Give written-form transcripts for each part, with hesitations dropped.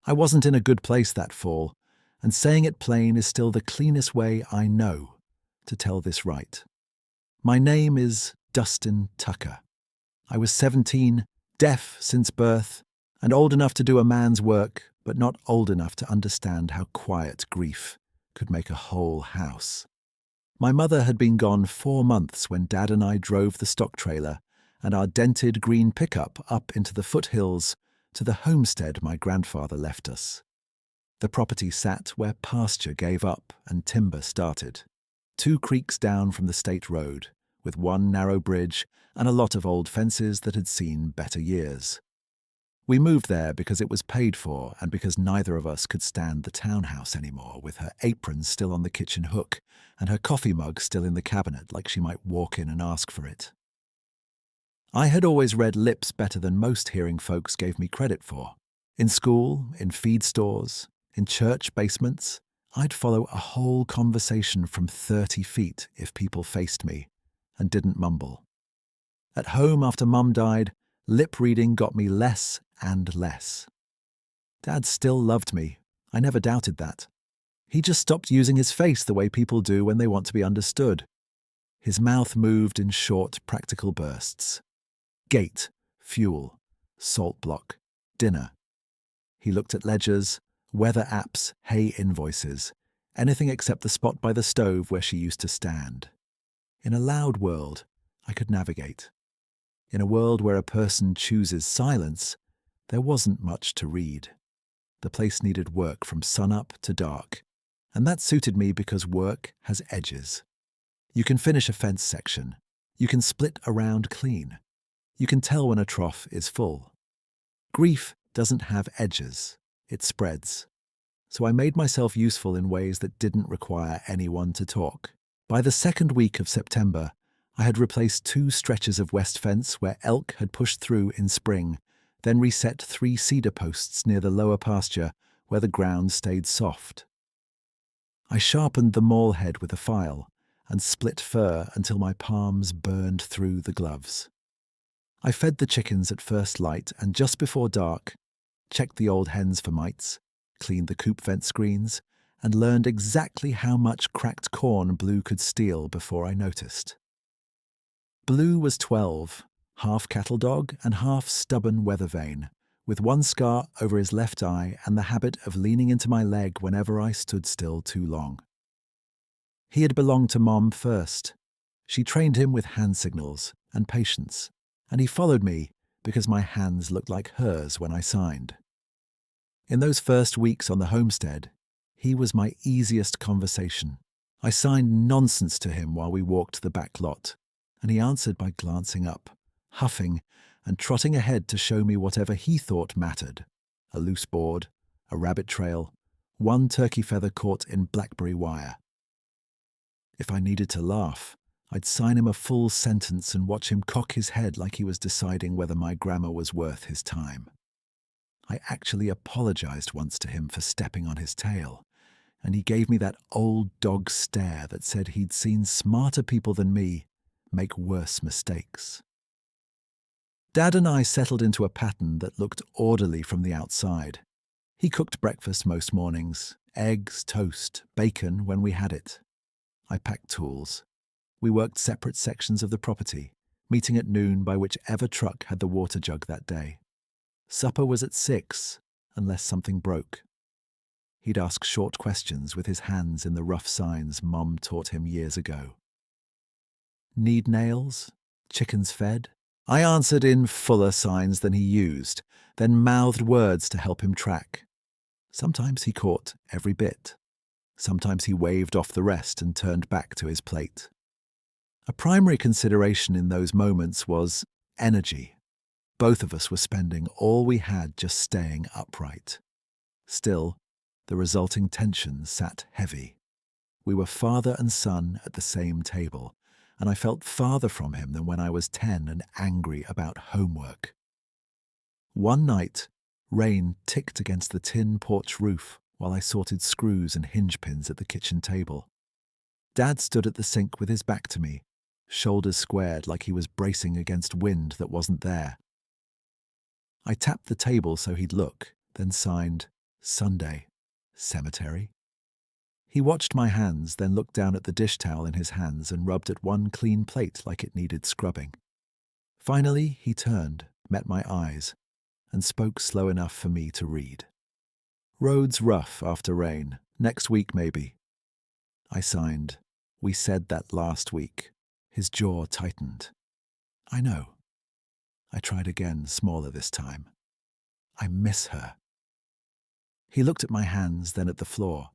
I wasn't in a good place that fall, and saying it plain is still the cleanest way I know to tell this right. My name is Dustin Tucker. I was 17, deaf since birth, and old enough to do a man's work, but not old enough to understand how quiet grief could make a whole house. My mother had been gone 4 months when Dad and I drove the stock trailer and our dented green pickup up into the foothills to the homestead my grandfather left us. The property sat where pasture gave up and timber started, 2 creeks down from the state road, with one narrow bridge and a lot of old fences that had seen better years. We moved there because it was paid for and because neither of us could stand the townhouse anymore, with her apron still on the kitchen hook and her coffee mug still in the cabinet like she might walk in and ask for it. I had always read lips better than most hearing folks gave me credit for. In school, in feed stores, in church basements, I'd follow a whole conversation from 30 feet if people faced me and didn't mumble. At home after Mum died, lip reading got me less and less. Dad still loved me. I never doubted that. He just stopped using his face the way people do when they want to be understood. His mouth moved in short, practical bursts. Gate, fuel, salt block, dinner. He looked at ledgers, weather apps, hay invoices, anything except the spot by the stove where she used to stand. In a loud world, I could navigate. In a world where a person chooses silence, there wasn't much to read. The place needed work from sunup to dark, and that suited me because work has edges. You can finish a fence section. You can split a round clean. You can tell when a trough is full. Grief doesn't have edges. It spreads. So I made myself useful in ways that didn't require anyone to talk. By the second week of September, I had replaced 2 stretches of west fence where elk had pushed through in spring, then reset 3 cedar posts near the lower pasture where the ground stayed soft. I sharpened the maul head with a file and split fur until my palms burned through the gloves. I fed the chickens at first light and just before dark, checked the old hens for mites, cleaned the coop vent screens, and learned exactly how much cracked corn Blue could steal before I noticed. Blue was 12, half cattle dog and half stubborn weather vane, with one scar over his left eye and the habit of leaning into my leg whenever I stood still too long. He had belonged to Mom first. She trained him with hand signals and patience, and he followed me because my hands looked like hers when I signed. In those first weeks on the homestead, he was my easiest conversation. I signed nonsense to him while we walked the back lot, and he answered by glancing up, huffing, and trotting ahead to show me whatever he thought mattered. A loose board, a rabbit trail, one turkey feather caught in blackberry wire. If I needed to laugh, I'd sign him a full sentence and watch him cock his head like he was deciding whether my grammar was worth his time. I actually apologized once to him for stepping on his tail, and he gave me that old dog stare that said he'd seen smarter people than me make worse mistakes. Dad and I settled into a pattern that looked orderly from the outside. He cooked breakfast most mornings, eggs, toast, bacon when we had it. I packed tools. We worked separate sections of the property, meeting at noon by whichever truck had the water jug that day. Supper was at 6, unless something broke. He'd ask short questions with his hands in the rough signs Mum taught him years ago. Need nails? Chickens fed? I answered in fuller signs than he used, then mouthed words to help him track. Sometimes he caught every bit. Sometimes he waved off the rest and turned back to his plate. A primary consideration in those moments was energy. Both of us were spending all we had just staying upright. Still, the resulting tension sat heavy. We were father and son at the same table, and I felt farther from him than when I was 10 and angry about homework. One night, rain ticked against the tin porch roof while I sorted screws and hinge pins at the kitchen table. Dad stood at the sink with his back to me, shoulders squared like he was bracing against wind that wasn't there. I tapped the table so he'd look, then signed, Sunday. Cemetery. He watched my hands, then looked down at the dish towel in his hands and rubbed at one clean plate like it needed scrubbing. Finally, he turned, met my eyes, and spoke slow enough for me to read. Roads rough after rain. Next week, maybe. I signed. We said that last week. His jaw tightened. I know. I tried again, smaller this time. I miss her. He looked at my hands, then at the floor.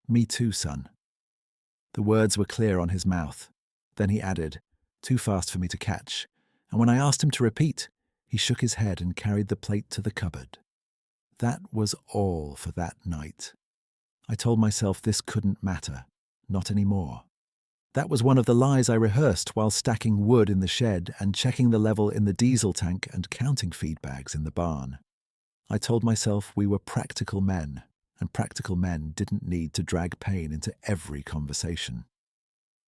Me too, son. The words were clear on his mouth. Then he added, too fast for me to catch, and when I asked him to repeat, he shook his head and carried the plate to the cupboard. That was all for that night. I told myself this couldn't matter, not anymore. That was one of the lies I rehearsed while stacking wood in the shed and checking the level in the diesel tank and counting feed bags in the barn. I told myself we were practical men, and practical men didn't need to drag pain into every conversation.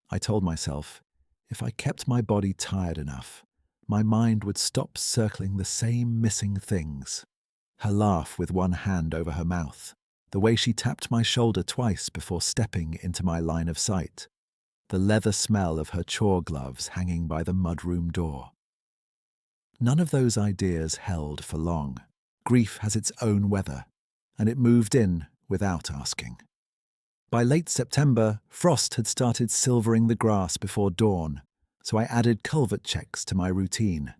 I told myself, if I kept my body tired enough, my mind would stop circling the same missing things. Her laugh with one hand over her mouth, the way she tapped my shoulder twice before stepping into my line of sight, the leather smell of her chore gloves hanging by the mudroom door. None of those ideas held for long. Grief has its own weather, and it moved in without asking. By late September, frost had started silvering the grass before dawn, so I added culvert checks to my routine.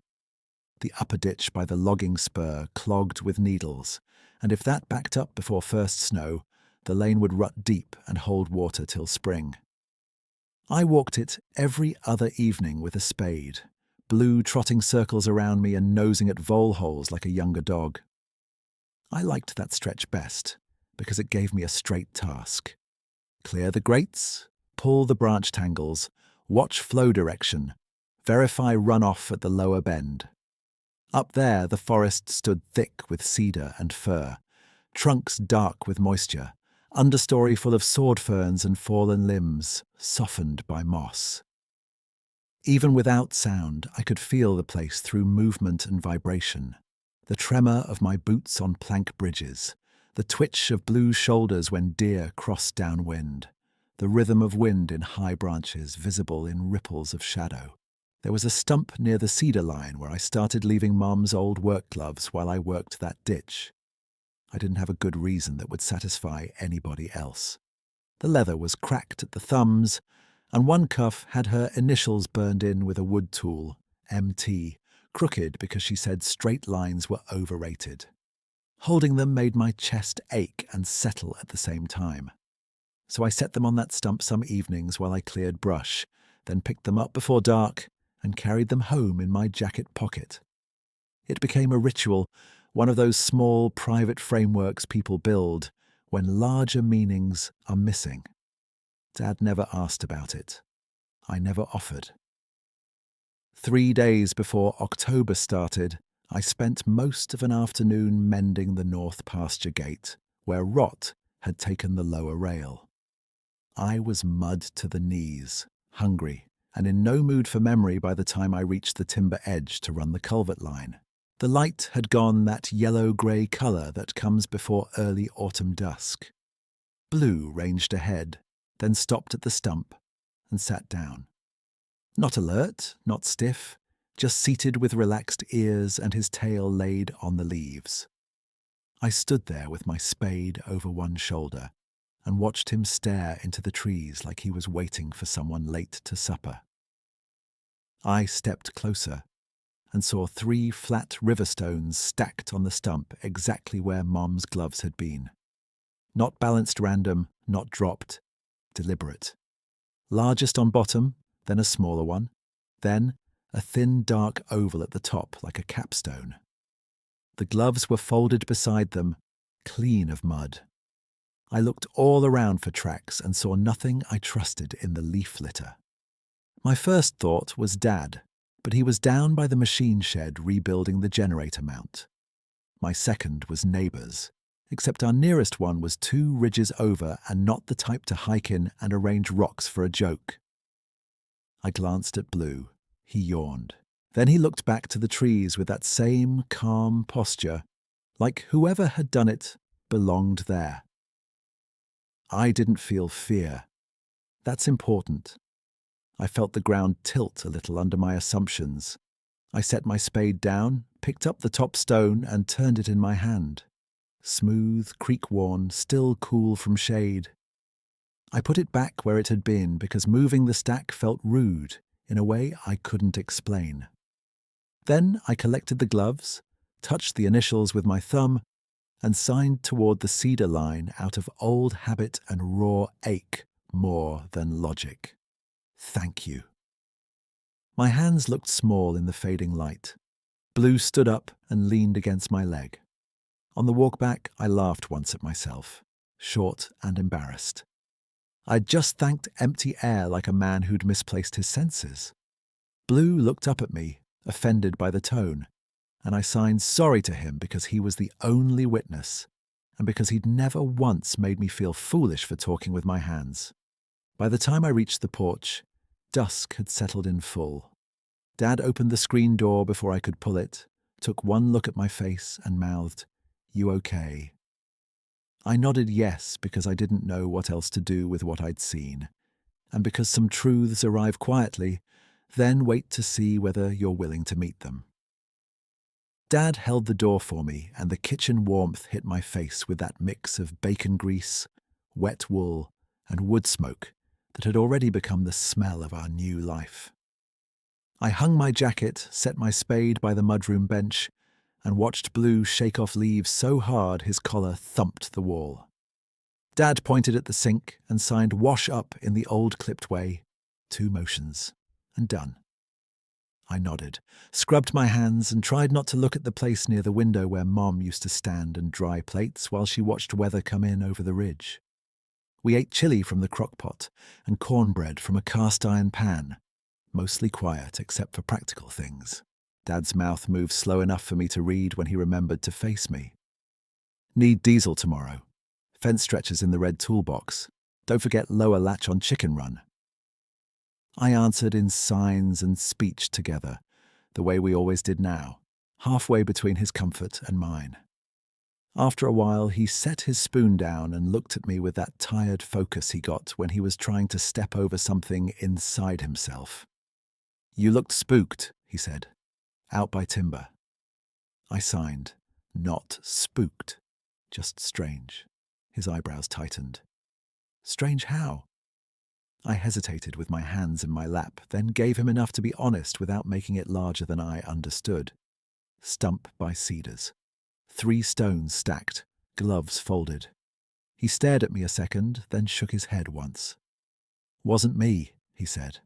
The upper ditch by the logging spur clogged with needles, and if that backed up before first snow, the lane would rut deep and hold water till spring. I walked it every other evening with a spade, Blue trotting circles around me and nosing at vole holes like a younger dog. I liked that stretch best, because it gave me a straight task. Clear the grates, pull the branch tangles, watch flow direction, verify runoff at the lower bend. Up there, the forest stood thick with cedar and fir, trunks dark with moisture, understory full of sword ferns and fallen limbs, softened by moss. Even without sound, I could feel the place through movement and vibration, the tremor of my boots on plank bridges, the twitch of blue shoulders when deer crossed downwind, the rhythm of wind in high branches visible in ripples of shadow. There was a stump near the cedar line where I started leaving Mom's old work gloves while I worked that ditch. I didn't have a good reason that would satisfy anybody else. The leather was cracked at the thumbs, and one cuff had her initials burned in with a wood tool, MT, crooked because she said straight lines were overrated. Holding them made my chest ache and settle at the same time. So I set them on that stump some evenings while I cleared brush, then picked them up before dark and carried them home in my jacket pocket. It became a ritual, one of those small private frameworks people build when larger meanings are missing. Dad never asked about it. I never offered. 3 days before October started, I spent most of an afternoon mending the north pasture gate, where rot had taken the lower rail. I was mud to the knees, hungry, and in no mood for memory by the time I reached the timber edge to run the culvert line. The light had gone that yellow-grey colour that comes before early autumn dusk. Blue ranged ahead, then stopped at the stump and sat down. Not alert, not stiff, just seated with relaxed ears and his tail laid on the leaves. I stood there with my spade over one shoulder and watched him stare into the trees like he was waiting for someone late to supper. I stepped closer and saw 3 flat river stones stacked on the stump exactly where Mom's gloves had been. Not balanced random, not dropped, deliberate. Largest on bottom, then a smaller one, then a thin dark oval at the top like a capstone. The gloves were folded beside them, clean of mud. I looked all around for tracks and saw nothing I trusted in the leaf litter. My first thought was Dad, but he was down by the machine shed rebuilding the generator mount. My second was neighbours, except our nearest one was 2 ridges over and not the type to hike in and arrange rocks for a joke. I glanced at Blue. He yawned. Then he looked back to the trees with that same calm posture, like whoever had done it belonged there. I didn't feel fear. That's important. I felt the ground tilt a little under my assumptions. I set my spade down, picked up the top stone, and turned it in my hand. Smooth, creak-worn, still cool from shade. I put it back where it had been because moving the stack felt rude in a way I couldn't explain. Then I collected the gloves, touched the initials with my thumb, and signed toward the cedar line out of old habit and raw ache more than logic. Thank you. My hands looked small in the fading light. Blue stood up and leaned against my leg. On the walk back, I laughed once at myself, short and embarrassed. I'd just thanked empty air like a man who'd misplaced his senses. Blue looked up at me, offended by the tone, and I signed sorry to him because he was the only witness, and because he'd never once made me feel foolish for talking with my hands. By the time I reached the porch, dusk had settled in full. Dad opened the screen door before I could pull it, took one look at my face and mouthed, "You okay?" I nodded yes because I didn't know what else to do with what I'd seen, and because some truths arrive quietly, then wait to see whether you're willing to meet them. Dad held the door for me, and the kitchen warmth hit my face with that mix of bacon grease, wet wool, and wood smoke that had already become the smell of our new life. I hung my jacket, set my spade by the mudroom bench, and watched Blue shake off leaves so hard his collar thumped the wall. Dad pointed at the sink and signed "wash up" in the old clipped way, 2 motions, and done. I nodded, scrubbed my hands, and tried not to look at the place near the window where Mom used to stand and dry plates while she watched weather come in over the ridge. We ate chili from the crock-pot and cornbread from a cast-iron pan, mostly quiet except for practical things. Dad's mouth moved slow enough for me to read when he remembered to face me. "Need diesel tomorrow. Fence stretchers in the red toolbox. Don't forget lower latch on chicken run." I answered in signs and speech together, the way we always did now, halfway between his comfort and mine. After a while, he set his spoon down and looked at me with that tired focus he got when he was trying to step over something inside himself. "You looked spooked," he said. "Out by timber." I signed. Not spooked, just strange. His eyebrows tightened. Strange how? I hesitated with my hands in my lap, then gave him enough to be honest without making it larger than I understood. Stump by cedars. 3 stones stacked, gloves folded. He stared at me a second, then shook his head once. "Wasn't me," he said.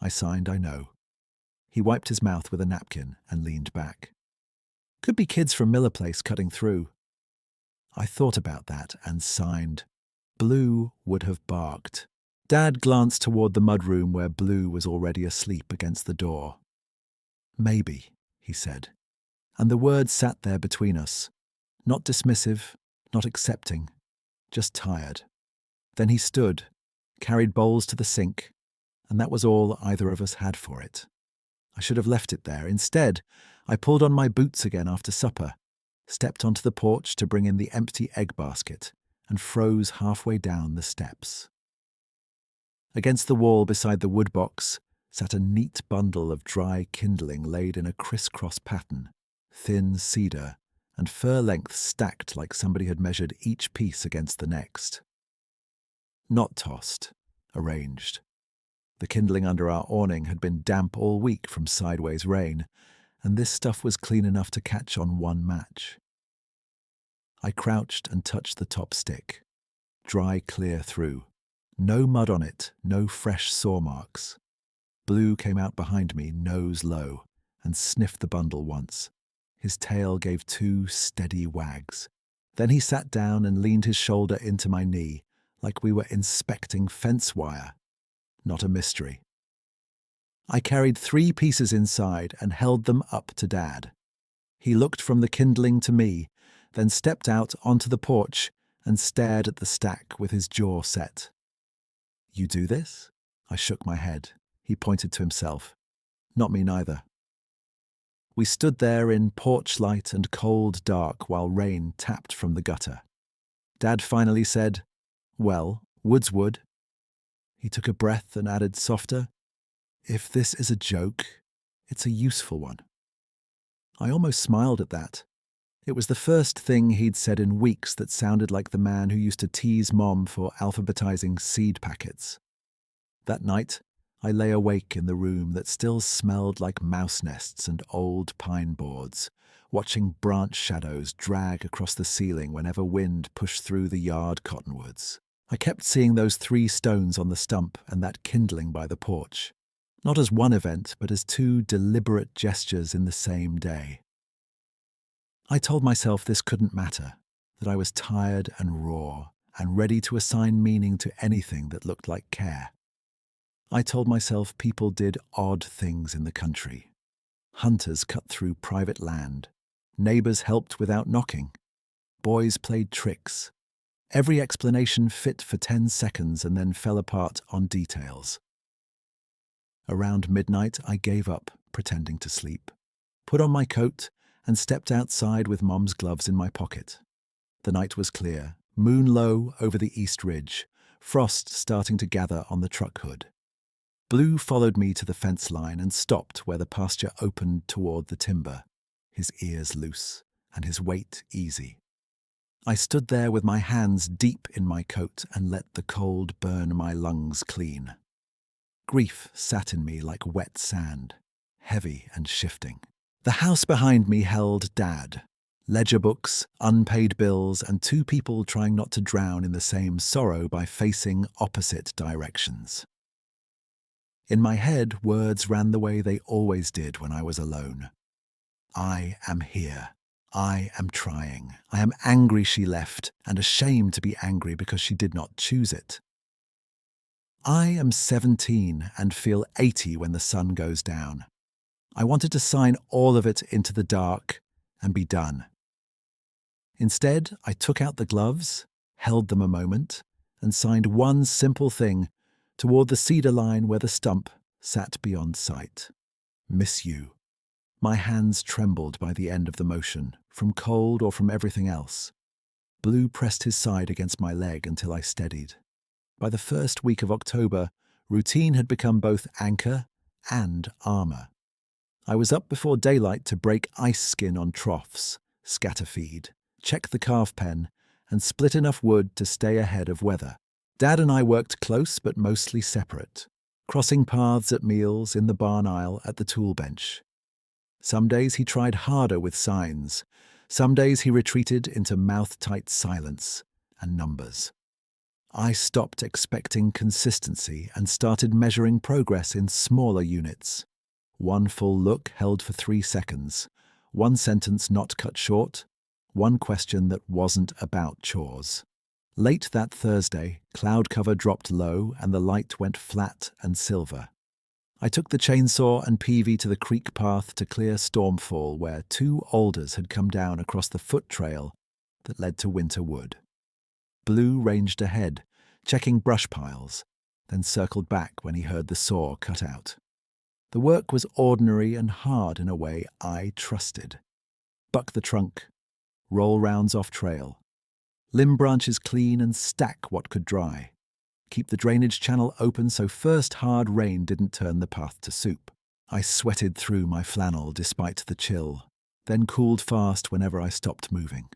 I signed, "I know." He wiped his mouth with a napkin and leaned back. "Could be kids from Miller Place cutting through." I thought about that and signed. Blue would have barked. Dad glanced toward the mudroom where Blue was already asleep against the door. "Maybe," he said, and the words sat there between us, not dismissive, not accepting, just tired. Then he stood, carried bowls to the sink, and that was all either of us had for it. I should have left it there. Instead, I pulled on my boots again after supper, stepped onto the porch to bring in the empty egg basket, and froze halfway down the steps. Against the wall beside the wood box sat a neat bundle of dry kindling laid in a crisscross pattern, thin cedar, and fir lengths stacked like somebody had measured each piece against the next. Not tossed, arranged. The kindling under our awning had been damp all week from sideways rain, and this stuff was clean enough to catch on one match. I crouched and touched the top stick. Dry clear through. No mud on it, no fresh saw marks. Blue came out behind me, nose low, and sniffed the bundle once. His tail gave 2 steady wags. Then he sat down and leaned his shoulder into my knee, like we were inspecting fence wire. Not a mystery. I carried 3 pieces inside and held them up to Dad. He looked from the kindling to me, then stepped out onto the porch and stared at the stack with his jaw set. "You do this?" I shook my head. He pointed to himself. "Not me neither." We stood there in porch light and cold dark while rain tapped from the gutter. Dad finally said, "Well, wood's wood." He took a breath and added softer, "If this is a joke, it's a useful one." I almost smiled at that. It was the first thing he'd said in weeks that sounded like the man who used to tease Mom for alphabetizing seed packets. That night, I lay awake in the room that still smelled like mouse nests and old pine boards, watching branch shadows drag across the ceiling whenever wind pushed through the yard cottonwoods. I kept seeing those 3 stones on the stump and that kindling by the porch, not as one event, but as 2 deliberate gestures in the same day. I told myself this couldn't matter, that I was tired and raw and ready to assign meaning to anything that looked like care. I told myself people did odd things in the country. Hunters cut through private land. Neighbors helped without knocking. Boys played tricks. Every explanation fit for 10 seconds and then fell apart on details. Around midnight, I gave up, pretending to sleep, put on my coat, and stepped outside with Mom's gloves in my pocket. The night was clear, moon low over the east ridge, frost starting to gather on the truck hood. Blue followed me to the fence line and stopped where the pasture opened toward the timber, his ears loose and his weight easy. I stood there with my hands deep in my coat and let the cold burn my lungs clean. Grief sat in me like wet sand, heavy and shifting. The house behind me held Dad, ledger books, unpaid bills, and 2 people trying not to drown in the same sorrow by facing opposite directions. In my head, words ran the way they always did when I was alone. I am here. I am trying. I am angry she left, and ashamed to be angry because she did not choose it. I am 17 and feel 80 when the sun goes down. I wanted to sign all of it into the dark and be done. Instead, I took out the gloves, held them a moment, and signed one simple thing toward the cedar line where the stump sat beyond sight. Miss you. My hands trembled by the end of the motion, from cold or from everything else. Blue pressed his side against my leg until I steadied. By the first week of October, routine had become both anchor and armor. I was up before daylight to break ice skin on troughs, scatter feed, check the calf pen, and split enough wood to stay ahead of weather. Dad and I worked close but mostly separate, crossing paths at meals, in the barn aisle, at the tool bench. Some days he tried harder with signs. Some days he retreated into mouth-tight silence and numbers. I stopped expecting consistency and started measuring progress in smaller units. 1 full look held for 3 seconds, 1 sentence not cut short, 1 question that wasn't about chores. Late that Thursday, cloud cover dropped low and the light went flat and silver. I took the chainsaw and peavey to the creek path to clear Stormfall, where 2 alders had come down across the foot trail that led to Winter Wood. Blue ranged ahead, checking brush piles, then circled back when he heard the saw cut out. The work was ordinary and hard in a way I trusted. Buck the trunk, roll rounds off trail, limb branches clean and stack what could dry. Keep the drainage channel open so first hard rain didn't turn the path to soup. I sweated through my flannel despite the chill, then cooled fast whenever I stopped moving.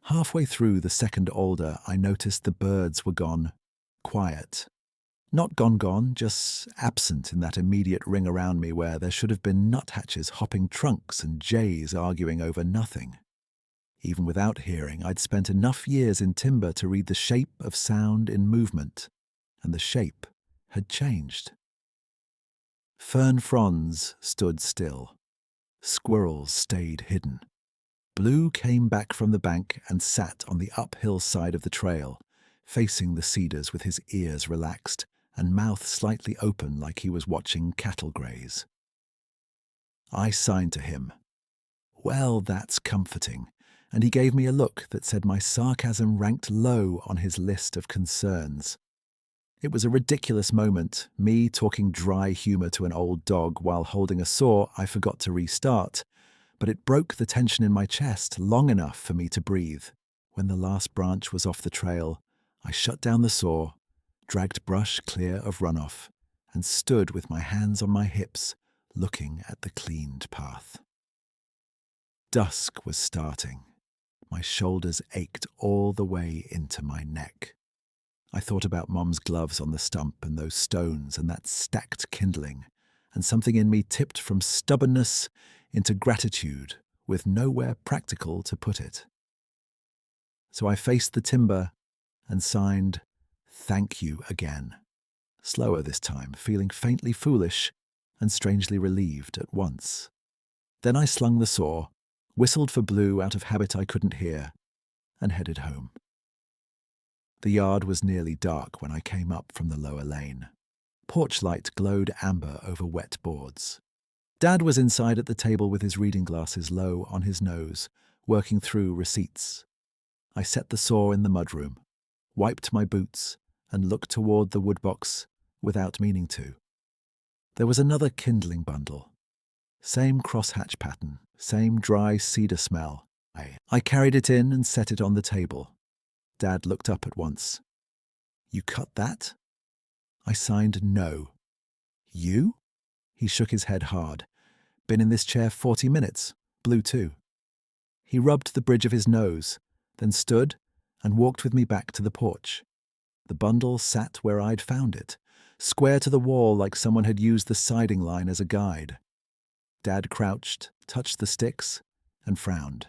Halfway through the second alder, I noticed the birds were gone quiet. Not gone, just absent in that immediate ring around me where there should have been nuthatches hopping trunks and jays arguing over nothing. Even without hearing, I'd spent enough years in timber to read the shape of sound in movement, and the shape had changed. Fern fronds stood still. Squirrels stayed hidden. Blue came back from the bank and sat on the uphill side of the trail, facing the cedars with his ears relaxed and mouth slightly open like he was watching cattle graze. I signed to him. Well, that's comforting, and he gave me a look that said my sarcasm ranked low on his list of concerns. It was a ridiculous moment, me talking dry humor to an old dog while holding a saw I forgot to restart, but it broke the tension in my chest long enough for me to breathe. When the last branch was off the trail, I shut down the saw, dragged brush clear of runoff, and stood with my hands on my hips, looking at the cleaned path. Dusk was starting. My shoulders ached all the way into my neck. I thought about Mom's gloves on the stump and those stones and that stacked kindling, and something in me tipped from stubbornness into gratitude with nowhere practical to put it. So I faced the timber and signed, "Thank you" again. Slower this time, feeling faintly foolish and strangely relieved at once. Then I slung the saw, whistled for Blue out of habit I couldn't hear, and headed home. The yard was nearly dark when I came up from the lower lane. Porch light glowed amber over wet boards. Dad was inside at the table with his reading glasses low on his nose, working through receipts. I set the saw in the mudroom, wiped my boots, and looked toward the woodbox without meaning to. There was another kindling bundle. Same crosshatch pattern, same dry cedar smell. I carried it in and set it on the table. Dad looked up at once. "You cut that?" I signed no. "You?" He shook his head hard. "Been in this chair 40 minutes. Blue too." He rubbed the bridge of his nose, then stood and walked with me back to the porch. The bundle sat where I'd found it, square to the wall like someone had used the siding line as a guide. Dad crouched, touched the sticks, and frowned.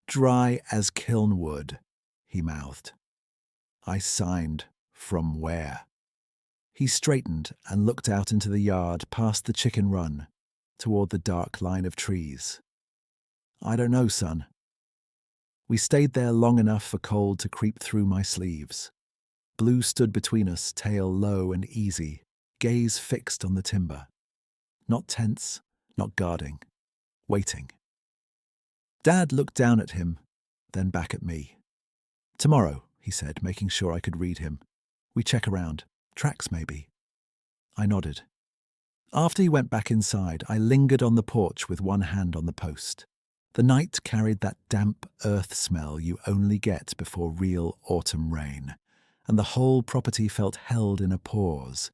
"Dry as kiln wood," he mouthed. I signed, "From where?" He straightened and looked out into the yard past the chicken run, toward the dark line of trees. "I don't know, son." We stayed there long enough for cold to creep through my sleeves. Blue stood between us, tail low and easy, gaze fixed on the timber. Not tense, not guarding, waiting. Dad looked down at him, then back at me. "Tomorrow," he said, making sure I could read him. "We check around. Tracks, maybe." I nodded. After he went back inside, I lingered on the porch with one hand on the post. The night carried that damp earth smell you only get before real autumn rain, and the whole property felt held in a pause,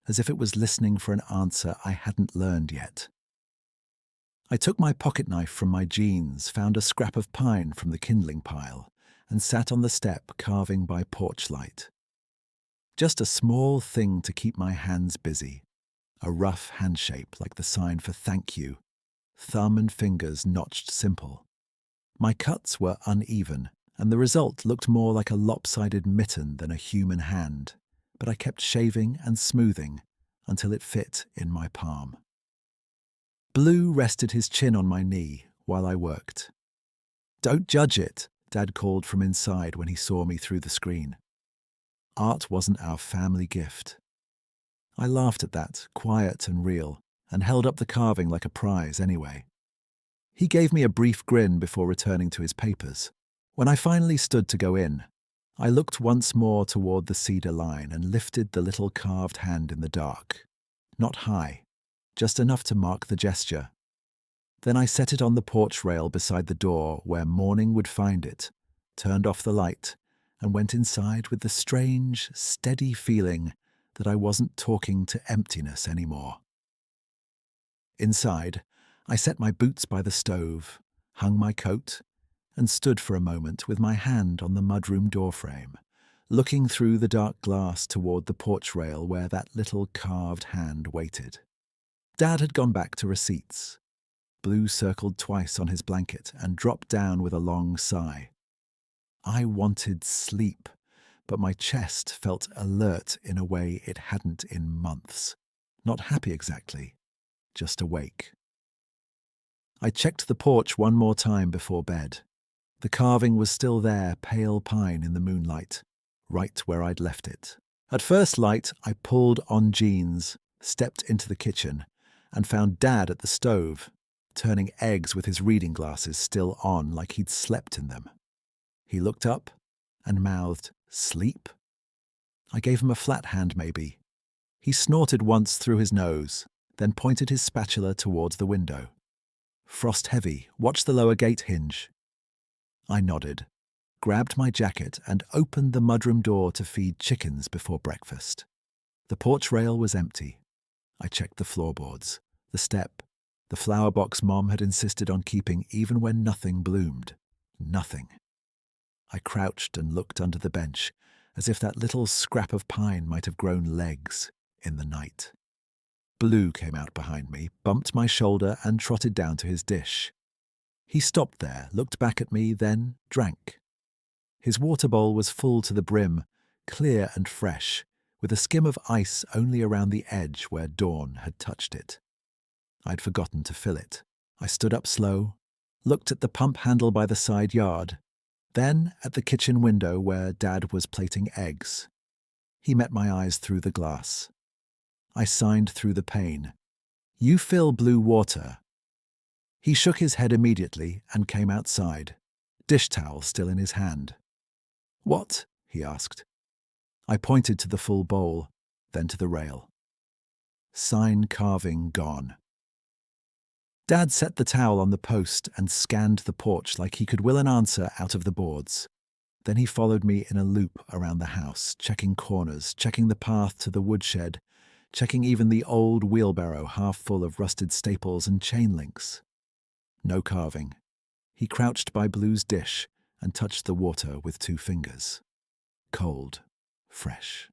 as if it was listening for an answer I hadn't learned yet. I took my pocket knife from my jeans, found a scrap of pine from the kindling pile, and sat on the step carving by porch light. Just a small thing to keep my hands busy, a rough handshape like the sign for thank you, thumb and fingers notched simple. My cuts were uneven, and the result looked more like a lopsided mitten than a human hand, but I kept shaving and smoothing until it fit in my palm. Blue rested his chin on my knee while I worked. "Don't judge it," Dad called from inside when he saw me through the screen. Art wasn't our family gift. I laughed at that, quiet and real, and held up the carving like a prize anyway. He gave me a brief grin before returning to his papers. When I finally stood to go in, I looked once more toward the cedar line and lifted the little carved hand in the dark. Not high, just enough to mark the gesture. Then I set it on the porch rail beside the door where morning would find it, turned off the light, and went inside with the strange, steady feeling that I wasn't talking to emptiness anymore. Inside, I set my boots by the stove, hung my coat, and stood for a moment with my hand on the mudroom doorframe, looking through the dark glass toward the porch rail where that little carved hand waited. Dad had gone back to receipts. Blue circled twice on his blanket and dropped down with a long sigh. I wanted sleep, but my chest felt alert in a way it hadn't in months. Not happy exactly, just awake. I checked the porch one more time before bed. The carving was still there, pale pine in the moonlight, right where I'd left it. At first light, I pulled on jeans, stepped into the kitchen, and found Dad at the stove, turning eggs with his reading glasses still on like he'd slept in them. He looked up and mouthed, "Sleep?" I gave him a flat hand, maybe. He snorted once through his nose, then pointed his spatula towards the window. "Frost heavy. Watch the lower gate hinge." I nodded. grabbed my jacket, and opened the mudroom door to feed chickens before breakfast. The porch rail was empty. I checked the floorboards, the step, the flower box Mom had insisted on keeping even when nothing bloomed. Nothing. I crouched and looked under the bench, as if that little scrap of pine might have grown legs in the night. Blue came out behind me, bumped my shoulder, and trotted down to his dish. He stopped there, looked back at me, then drank. His water bowl was full to the brim, clear and fresh, with a skim of ice only around the edge where dawn had touched it. I'd forgotten to fill it. I stood up slow, looked at the pump handle by the side yard, then at the kitchen window where Dad was plating eggs. He met my eyes through the glass. I signed through the pane. "You fill Blue water." He shook his head immediately and came outside, dish towel still in his hand. "What?" he asked. I pointed to the full bowl, then to the rail. Sign carving gone. Dad set the towel on the post and scanned the porch like he could will an answer out of the boards. Then he followed me in a loop around the house, checking corners, checking the path to the woodshed, checking even the old wheelbarrow half full of rusted staples and chain links. No carving. He crouched by Blue's dish and touched the water with 2 fingers. Cold. Fresh.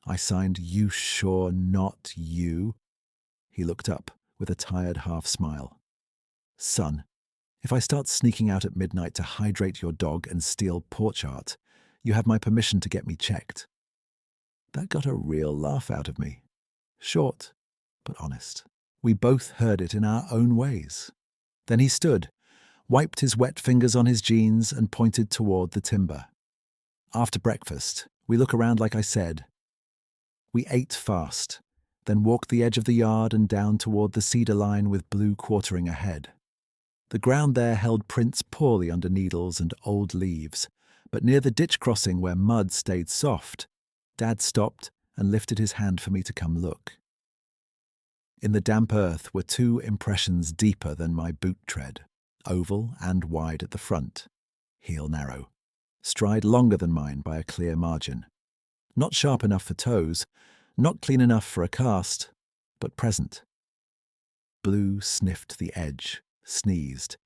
I signed, "You sure not you?" He looked up with a tired half smile. "Son, if I start sneaking out at midnight to hydrate your dog and steal porch art, you have my permission to get me checked." That got a real laugh out of me. Short, but honest. We both heard it in our own ways. Then he stood, wiped his wet fingers on his jeans, and pointed toward the timber. After breakfast, we look around like I said. We ate fast, then walked the edge of the yard and down toward the cedar line with Blue quartering ahead. The ground there held prints poorly under needles and old leaves, but near the ditch crossing where mud stayed soft, Dad stopped and lifted his hand for me to come look. In the damp earth were 2 impressions deeper than my boot tread, oval and wide at the front, heel narrow, stride longer than mine by a clear margin. Not sharp enough for toes, not clean enough for a cast, but present. Blue sniffed the edge, sneezed,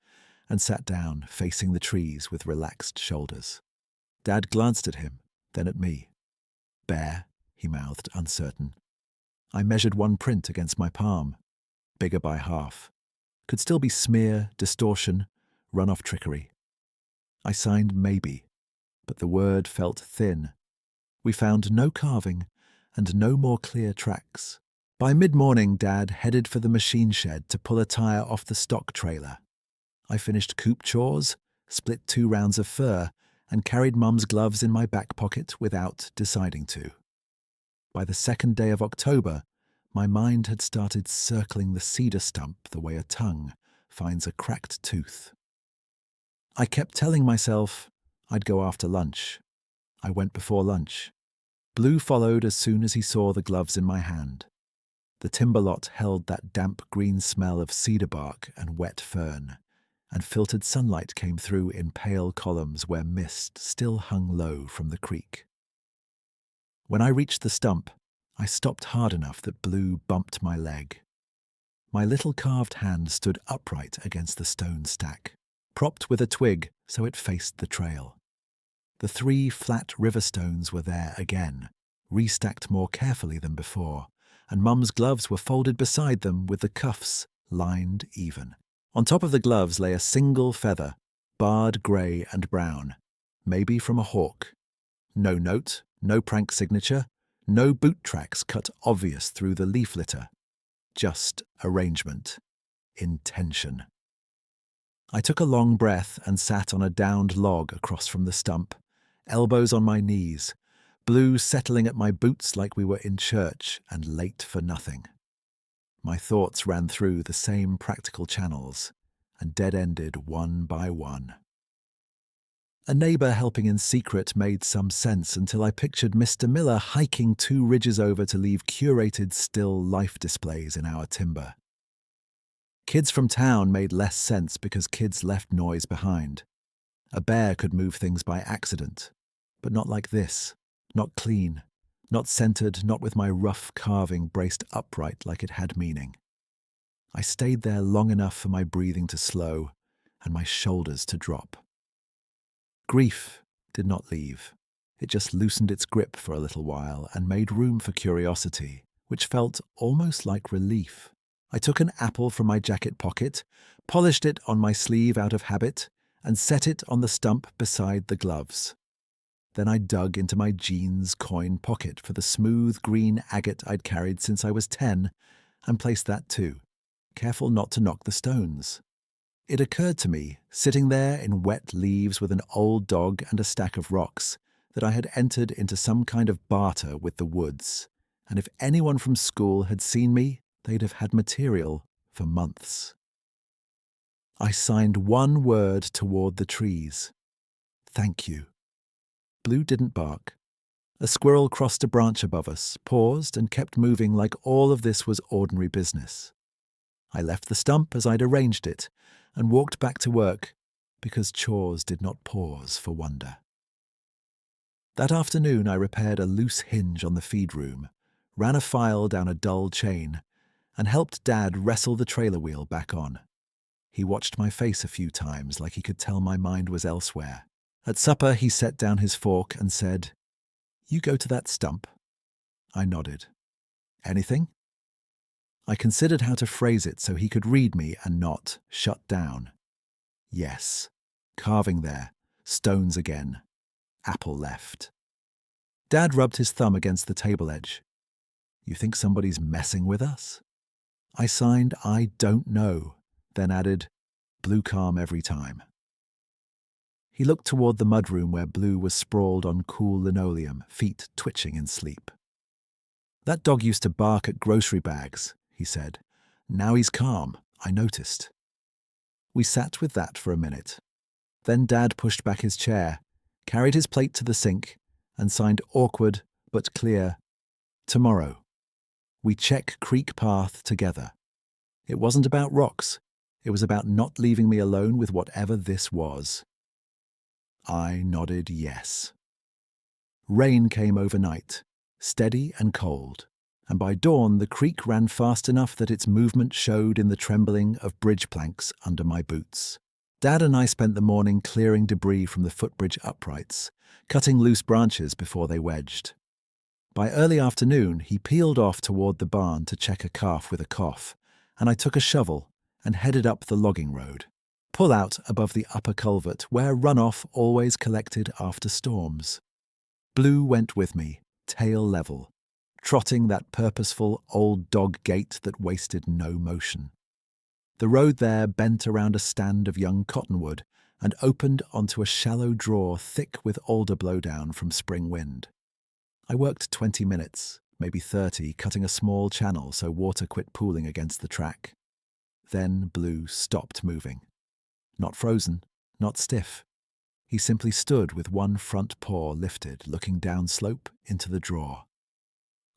and sat down, facing the trees with relaxed shoulders. Dad glanced at him, then at me. "Bear," he mouthed, uncertain. I measured 1 print against my palm, bigger by half. Could still be smear, distortion, run-off trickery. I signed maybe, but the word felt thin. We found no carving and no more clear tracks. By mid-morning, Dad headed for the machine shed to pull a tire off the stock trailer. I finished coop chores, split 2 rounds of fur, and carried Mum's gloves in my back pocket without deciding to. By the 2nd day of October, my mind had started circling the cedar stump the way a tongue finds a cracked tooth. I kept telling myself I'd go after lunch. I went before lunch. Blue followed as soon as he saw the gloves in my hand. The timber lot held that damp green smell of cedar bark and wet fern, and filtered sunlight came through in pale columns where mist still hung low from the creek. When I reached the stump, I stopped hard enough that Blue bumped my leg. My little carved hand stood upright against the stone stack, propped with a twig so it faced the trail. The 3 flat river stones were there again, restacked more carefully than before, and Mum's gloves were folded beside them with the cuffs lined even. On top of the gloves lay a single feather, barred grey and brown, maybe from a hawk. No note, no prank signature, no boot tracks cut obvious through the leaf litter. Just arrangement. Intention. I took a long breath and sat on a downed log across from the stump, elbows on my knees, Blue settling at my boots like we were in church and late for nothing. My thoughts ran through the same practical channels and dead-ended one by one. A neighbour helping in secret made some sense until I pictured Mr. Miller hiking 2 ridges over to leave curated still life displays in our timber. Kids from town made less sense because kids left noise behind. A bear could move things by accident, but not like this. Not clean, not centered, not with my rough carving braced upright like it had meaning. I stayed there long enough for my breathing to slow and my shoulders to drop. Grief did not leave. It just loosened its grip for a little while and made room for curiosity, which felt almost like relief. I took an apple from my jacket pocket, polished it on my sleeve out of habit, and set it on the stump beside the gloves. Then I dug into my jeans coin pocket for the smooth green agate I'd carried since I was 10 and placed that too, careful not to knock the stones. It occurred to me, sitting there in wet leaves with an old dog and a stack of rocks, that I had entered into some kind of barter with the woods, and if anyone from school had seen me, they'd have had material for months. I signed one word toward the trees. Thank you. Blue didn't bark. A squirrel crossed a branch above us, paused, and kept moving like all of this was ordinary business. I left the stump as I'd arranged it, and walked back to work, because chores did not pause for wonder. That afternoon I repaired a loose hinge on the feed room, ran a file down a dull chain, and helped Dad wrestle the trailer wheel back on. He watched my face a few times like he could tell my mind was elsewhere. At supper he set down his fork and said, "You go to that stump?" I nodded. "Anything?" I considered how to phrase it so he could read me and not shut down. Yes. Carving there. Stones again. Apple left. Dad rubbed his thumb against the table edge. "You think somebody's messing with us?" I signed, "I don't know," then added, "Blue calm every time." He looked toward the mudroom where Blue was sprawled on cool linoleum, feet twitching in sleep. "That dog used to bark at grocery bags," he said. "Now he's calm, I noticed." We sat with that for a minute. Then Dad pushed back his chair, carried his plate to the sink, and signed awkward but clear, "Tomorrow. We check Creek Path together." It wasn't about rocks. It was about not leaving me alone with whatever this was. I nodded yes. Rain came overnight, steady and cold, and by dawn the creek ran fast enough that its movement showed in the trembling of bridge planks under my boots. Dad and I spent the morning clearing debris from the footbridge uprights, cutting loose branches before they wedged. By early afternoon, he peeled off toward the barn to check a calf with a cough, and I took a shovel and headed up the logging road. Pull out above the upper culvert where runoff always collected after storms. Blue went with me, tail level, trotting that purposeful old dog gait that wasted no motion. The road there bent around a stand of young cottonwood and opened onto a shallow draw thick with alder blowdown from spring wind. I worked 20 minutes, maybe 30, cutting a small channel so water quit pooling against the track. Then Blue stopped moving. Not frozen, not stiff. He simply stood with one front paw lifted, looking downslope into the draw.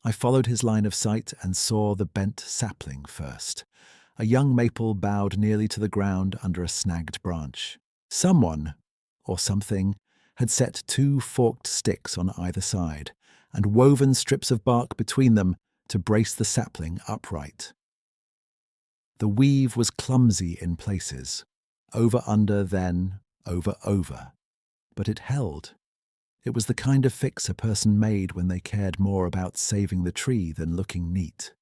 I followed his line of sight and saw the bent sapling first. A young maple bowed nearly to the ground under a snagged branch. Someone, or something, had set two forked sticks on either side and woven strips of bark between them to brace the sapling upright. The weave was clumsy in places, over-under then, over-over, but it held. It was the kind of fix a person made when they cared more about saving the tree than looking neat.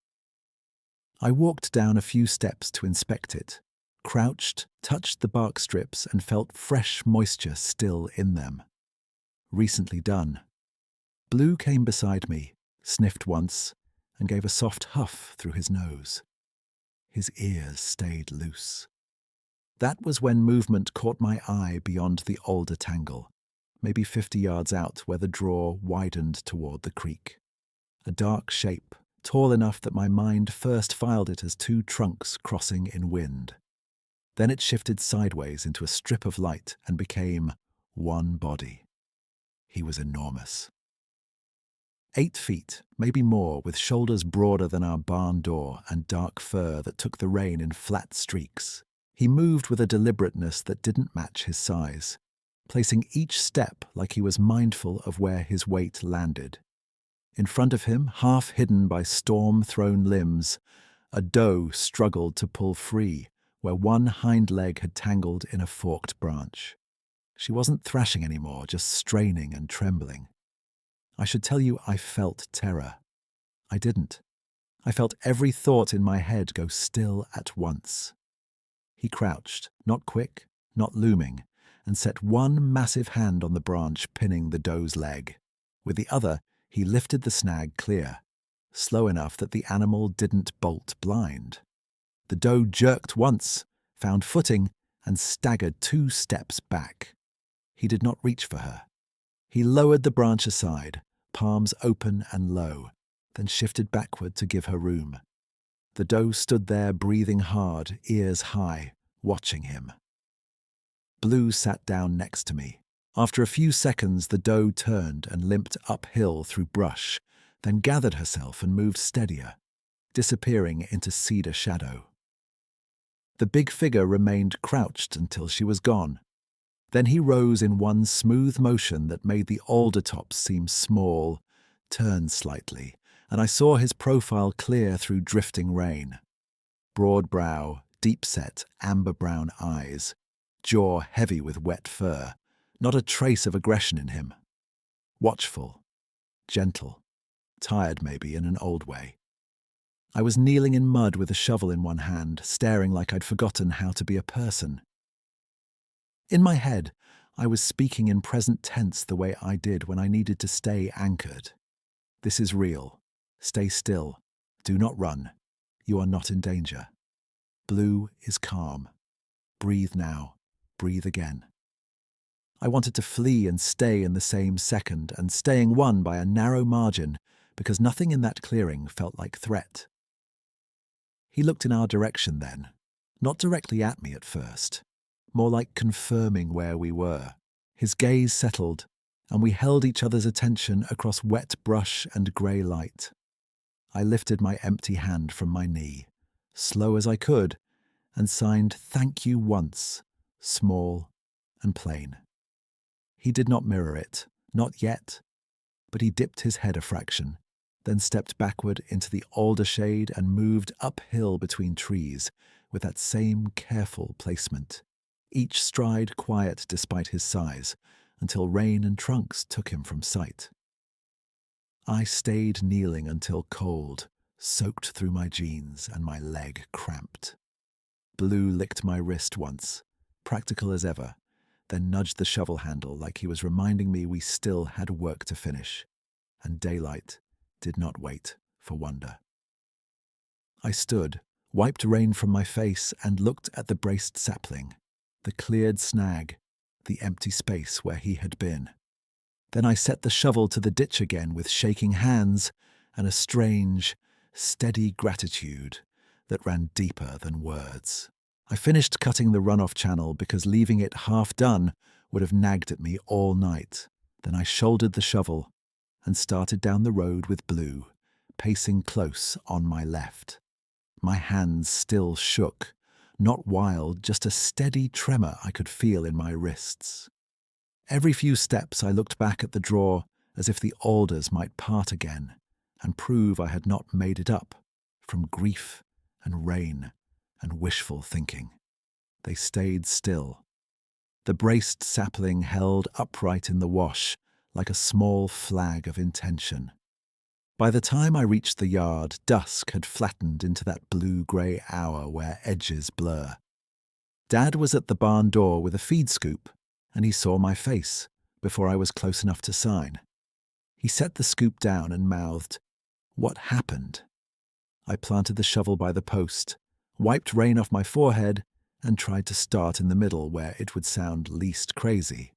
I walked down a few steps to inspect it, crouched, touched the bark strips and felt fresh moisture still in them. Recently done. Blue came beside me, sniffed once, and gave a soft huff through his nose. His ears stayed loose. That was when movement caught my eye beyond the alder tangle, maybe 50 yards out where the draw widened toward the creek. A dark shape, tall enough that my mind first filed it as two trunks crossing in wind. Then it shifted sideways into a strip of light and became one body. He was enormous. 8 feet, maybe more, with shoulders broader than our barn door and dark fur that took the rain in flat streaks. He moved with a deliberateness that didn't match his size. placing each step like he was mindful of where his weight landed. In front of him, half hidden by storm-thrown limbs, a doe struggled to pull free, where one hind leg had tangled in a forked branch. She wasn't thrashing anymore, just straining and trembling. I should tell you I felt terror. I didn't. I felt every thought in my head go still at once. He crouched, not quick, not looming, and set one massive hand on the branch pinning the doe's leg. With the other, he lifted the snag clear, slow enough that the animal didn't bolt blind. The doe jerked once, found footing, and staggered 2 steps back. He did not reach for her. He lowered the branch aside, palms open and low, then shifted backward to give her room. The doe stood there breathing hard, ears high, watching him. Blue sat down next to me. After a few seconds, the doe turned and limped uphill through brush, then gathered herself and moved steadier, disappearing into cedar shadow. The big figure remained crouched until she was gone. Then he rose in one smooth motion that made the alder tops seem small, turned slightly, and I saw his profile clear through drifting rain. Broad brow, deep-set, amber-brown eyes, jaw heavy with wet fur, not a trace of aggression in him. Watchful, gentle, tired maybe in an old way. I was kneeling in mud with a shovel in one hand, staring like I'd forgotten how to be a person. In my head, I was speaking in present tense the way I did when I needed to stay anchored. This is real. Stay still. Do not run. You are not in danger. Blue is calm. Breathe now. Breathe again. I wanted to flee and stay in the same second, and staying won by a narrow margin, because nothing in that clearing felt like threat. He looked in our direction then, not directly at me at first, more like confirming where we were. His gaze settled, and we held each other's attention across wet brush and grey light. I lifted my empty hand from my knee, slow as I could, and signed "thank you" once, small and plain. He did not mirror it, not yet, but he dipped his head a fraction, then stepped backward into the alder shade and moved uphill between trees with that same careful placement, each stride quiet despite his size, until rain and trunks took him from sight. I stayed kneeling until cold soaked through my jeans and my leg cramped. Blue licked my wrist once, practical as ever, then nudged the shovel handle like he was reminding me we still had work to finish, and daylight did not wait for wonder. I stood, wiped rain from my face, and looked at the braced sapling, the cleared snag, the empty space where he had been. Then I set the shovel to the ditch again with shaking hands and a strange, steady gratitude that ran deeper than words. I finished cutting the runoff channel because leaving it half done would have nagged at me all night. Then I shouldered the shovel and started down the road with Blue, pacing close on my left. My hands still shook, not wild, just a steady tremor I could feel in my wrists. Every few steps I looked back at the draw as if the alders might part again and prove I had not made it up from grief and rain and wishful thinking. They stayed still. The braced sapling held upright in the wash like a small flag of intention. By the time I reached the yard, dusk had flattened into that blue-grey hour where edges blur. Dad was at the barn door with a feed scoop, and he saw my face before I was close enough to sign. He set the scoop down and mouthed, "What happened?" I planted the shovel by the post, wiped rain off my forehead, and tried to start in the middle where it would sound least crazy.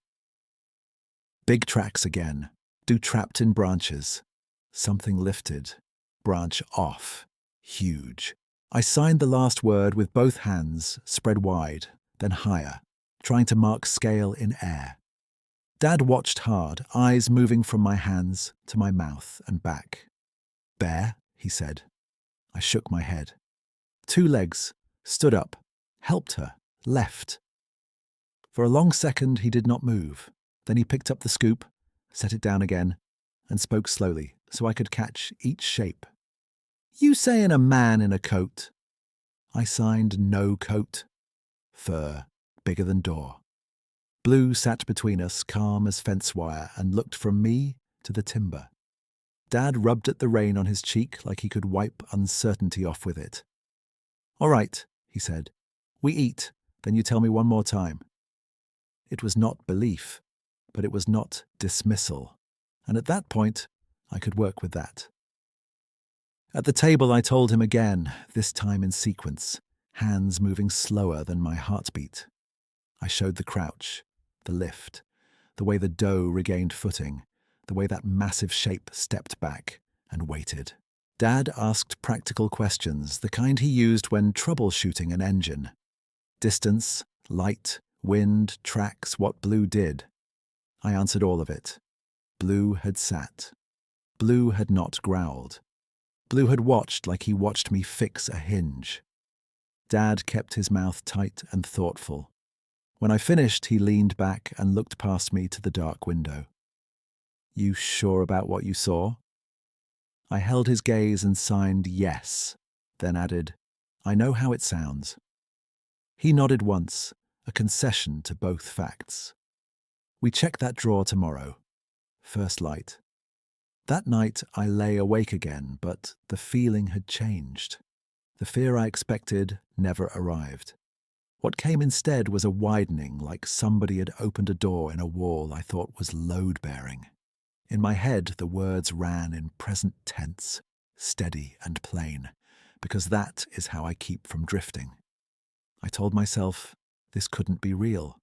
Big tracks again, dew trapped in branches. Something lifted, branch off, huge. I signed the last word with both hands, spread wide, then higher, trying to mark scale in air. Dad watched hard, eyes moving from my hands to my mouth and back. "Bear," he said. I shook my head. 2 legs, stood up, helped her, left. For a long second he did not move. Then he picked up the scoop, set it down again, and spoke slowly so I could catch each shape. "You sayin' a man in a coat?" I signed no coat. Fur, bigger than door. Blue sat between us, calm as fence wire, and looked from me to the timber. Dad rubbed at the rain on his cheek like he could wipe uncertainty off with it. "All right," he said. "We eat, then you tell me one more time." It was not belief, but it was not dismissal, and at that point, I could work with that. At the table I told him again, this time in sequence, hands moving slower than my heartbeat. I showed the crouch, the lift, the way the dough regained footing, the way that massive shape stepped back and waited. Dad asked practical questions, the kind he used when troubleshooting an engine. Distance, light, wind, tracks, what Blue did. I answered all of it. Blue had sat. Blue had not growled. Blue had watched like he watched me fix a hinge. Dad kept his mouth tight and thoughtful. When I finished, he leaned back and looked past me to the dark window. "You sure about what you saw?" I held his gaze and signed yes, then added, "I know how it sounds." He nodded once, a concession to both facts. "We check that drawer tomorrow. First light." That night I lay awake again, but the feeling had changed. The fear I expected never arrived. What came instead was a widening, like somebody had opened a door in a wall I thought was load-bearing. In my head, the words ran in present tense, steady and plain, because that is how I keep from drifting. I told myself this couldn't be real.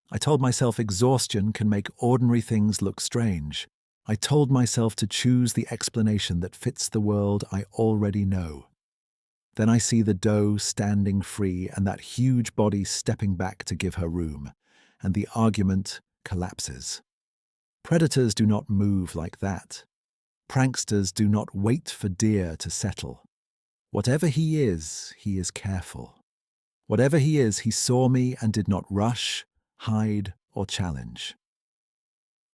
I told myself exhaustion can make ordinary things look strange. I told myself to choose the explanation that fits the world I already know. Then I see the doe standing free and that huge body stepping back to give her room, and the argument collapses. Predators do not move like that. Pranksters do not wait for deer to settle. Whatever he is careful. Whatever he is, he saw me and did not rush, hide, or challenge.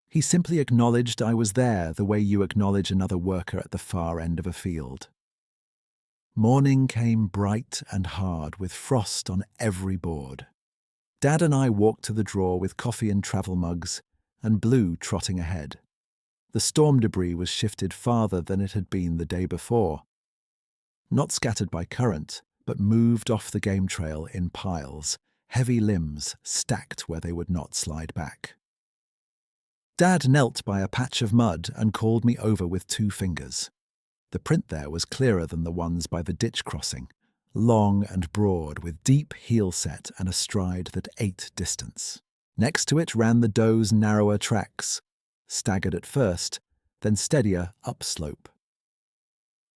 He simply acknowledged I was there the way you acknowledge another worker at the far end of a field. Morning came bright and hard with frost on every board. Dad and I walked to the drawer with coffee and travel mugs, and Blue trotting ahead. The storm debris was shifted farther than it had been the day before. Not scattered by current, but moved off the game trail in piles, heavy limbs stacked where they would not slide back. Dad knelt by a patch of mud and called me over with 2 fingers. The print there was clearer than the ones by the ditch crossing, long and broad with deep heel set and a stride that ate distance. Next to it ran the doe's narrower tracks, staggered at first, then steadier upslope.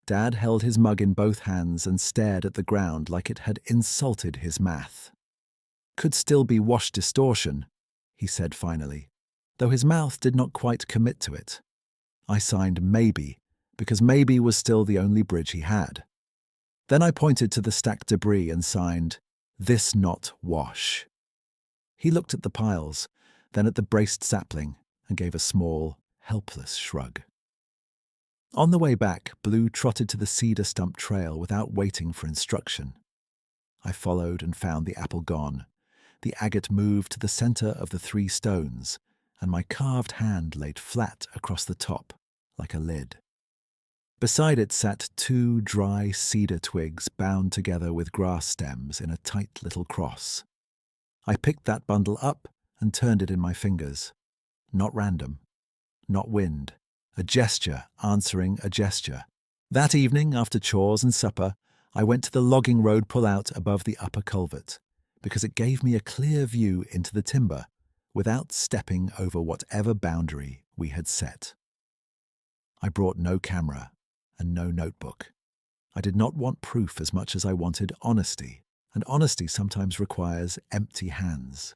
Dad held his mug in both hands and stared at the ground like it had insulted his math. "Could still be wash distortion," he said finally, though his mouth did not quite commit to it. I signed maybe, because maybe was still the only bridge he had. Then I pointed to the stacked debris and signed, "This not wash." He looked at the piles, then at the braced sapling, and gave a small, helpless shrug. On the way back, Blue trotted to the cedar stump trail without waiting for instruction. I followed and found the apple gone. The agate moved to the center of the 3 stones, and my carved hand laid flat across the top, like a lid. Beside it sat 2 dry cedar twigs bound together with grass stems in a tight little cross. I picked that bundle up and turned it in my fingers. Not random, not wind, a gesture answering a gesture. That evening, after chores and supper, I went to the logging road pull-out above the upper culvert, because it gave me a clear view into the timber, without stepping over whatever boundary we had set. I brought no camera and no notebook. I did not want proof as much as I wanted honesty, and honesty sometimes requires empty hands.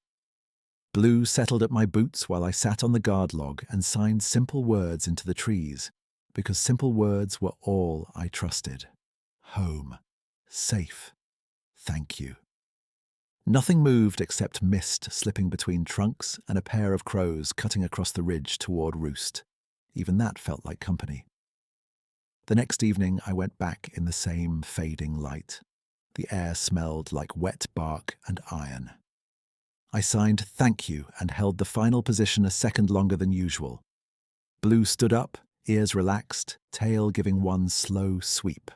Blue settled at my boots while I sat on the guard log and signed simple words into the trees, because simple words were all I trusted. Home. Safe. Thank you. Nothing moved except mist slipping between trunks and a pair of crows cutting across the ridge toward roost. Even that felt like company. The next evening I went back in the same fading light. The air smelled like wet bark and iron. I signed "Thank you" and held the final position a second longer than usual. Blue stood up, ears relaxed, tail giving one slow sweep.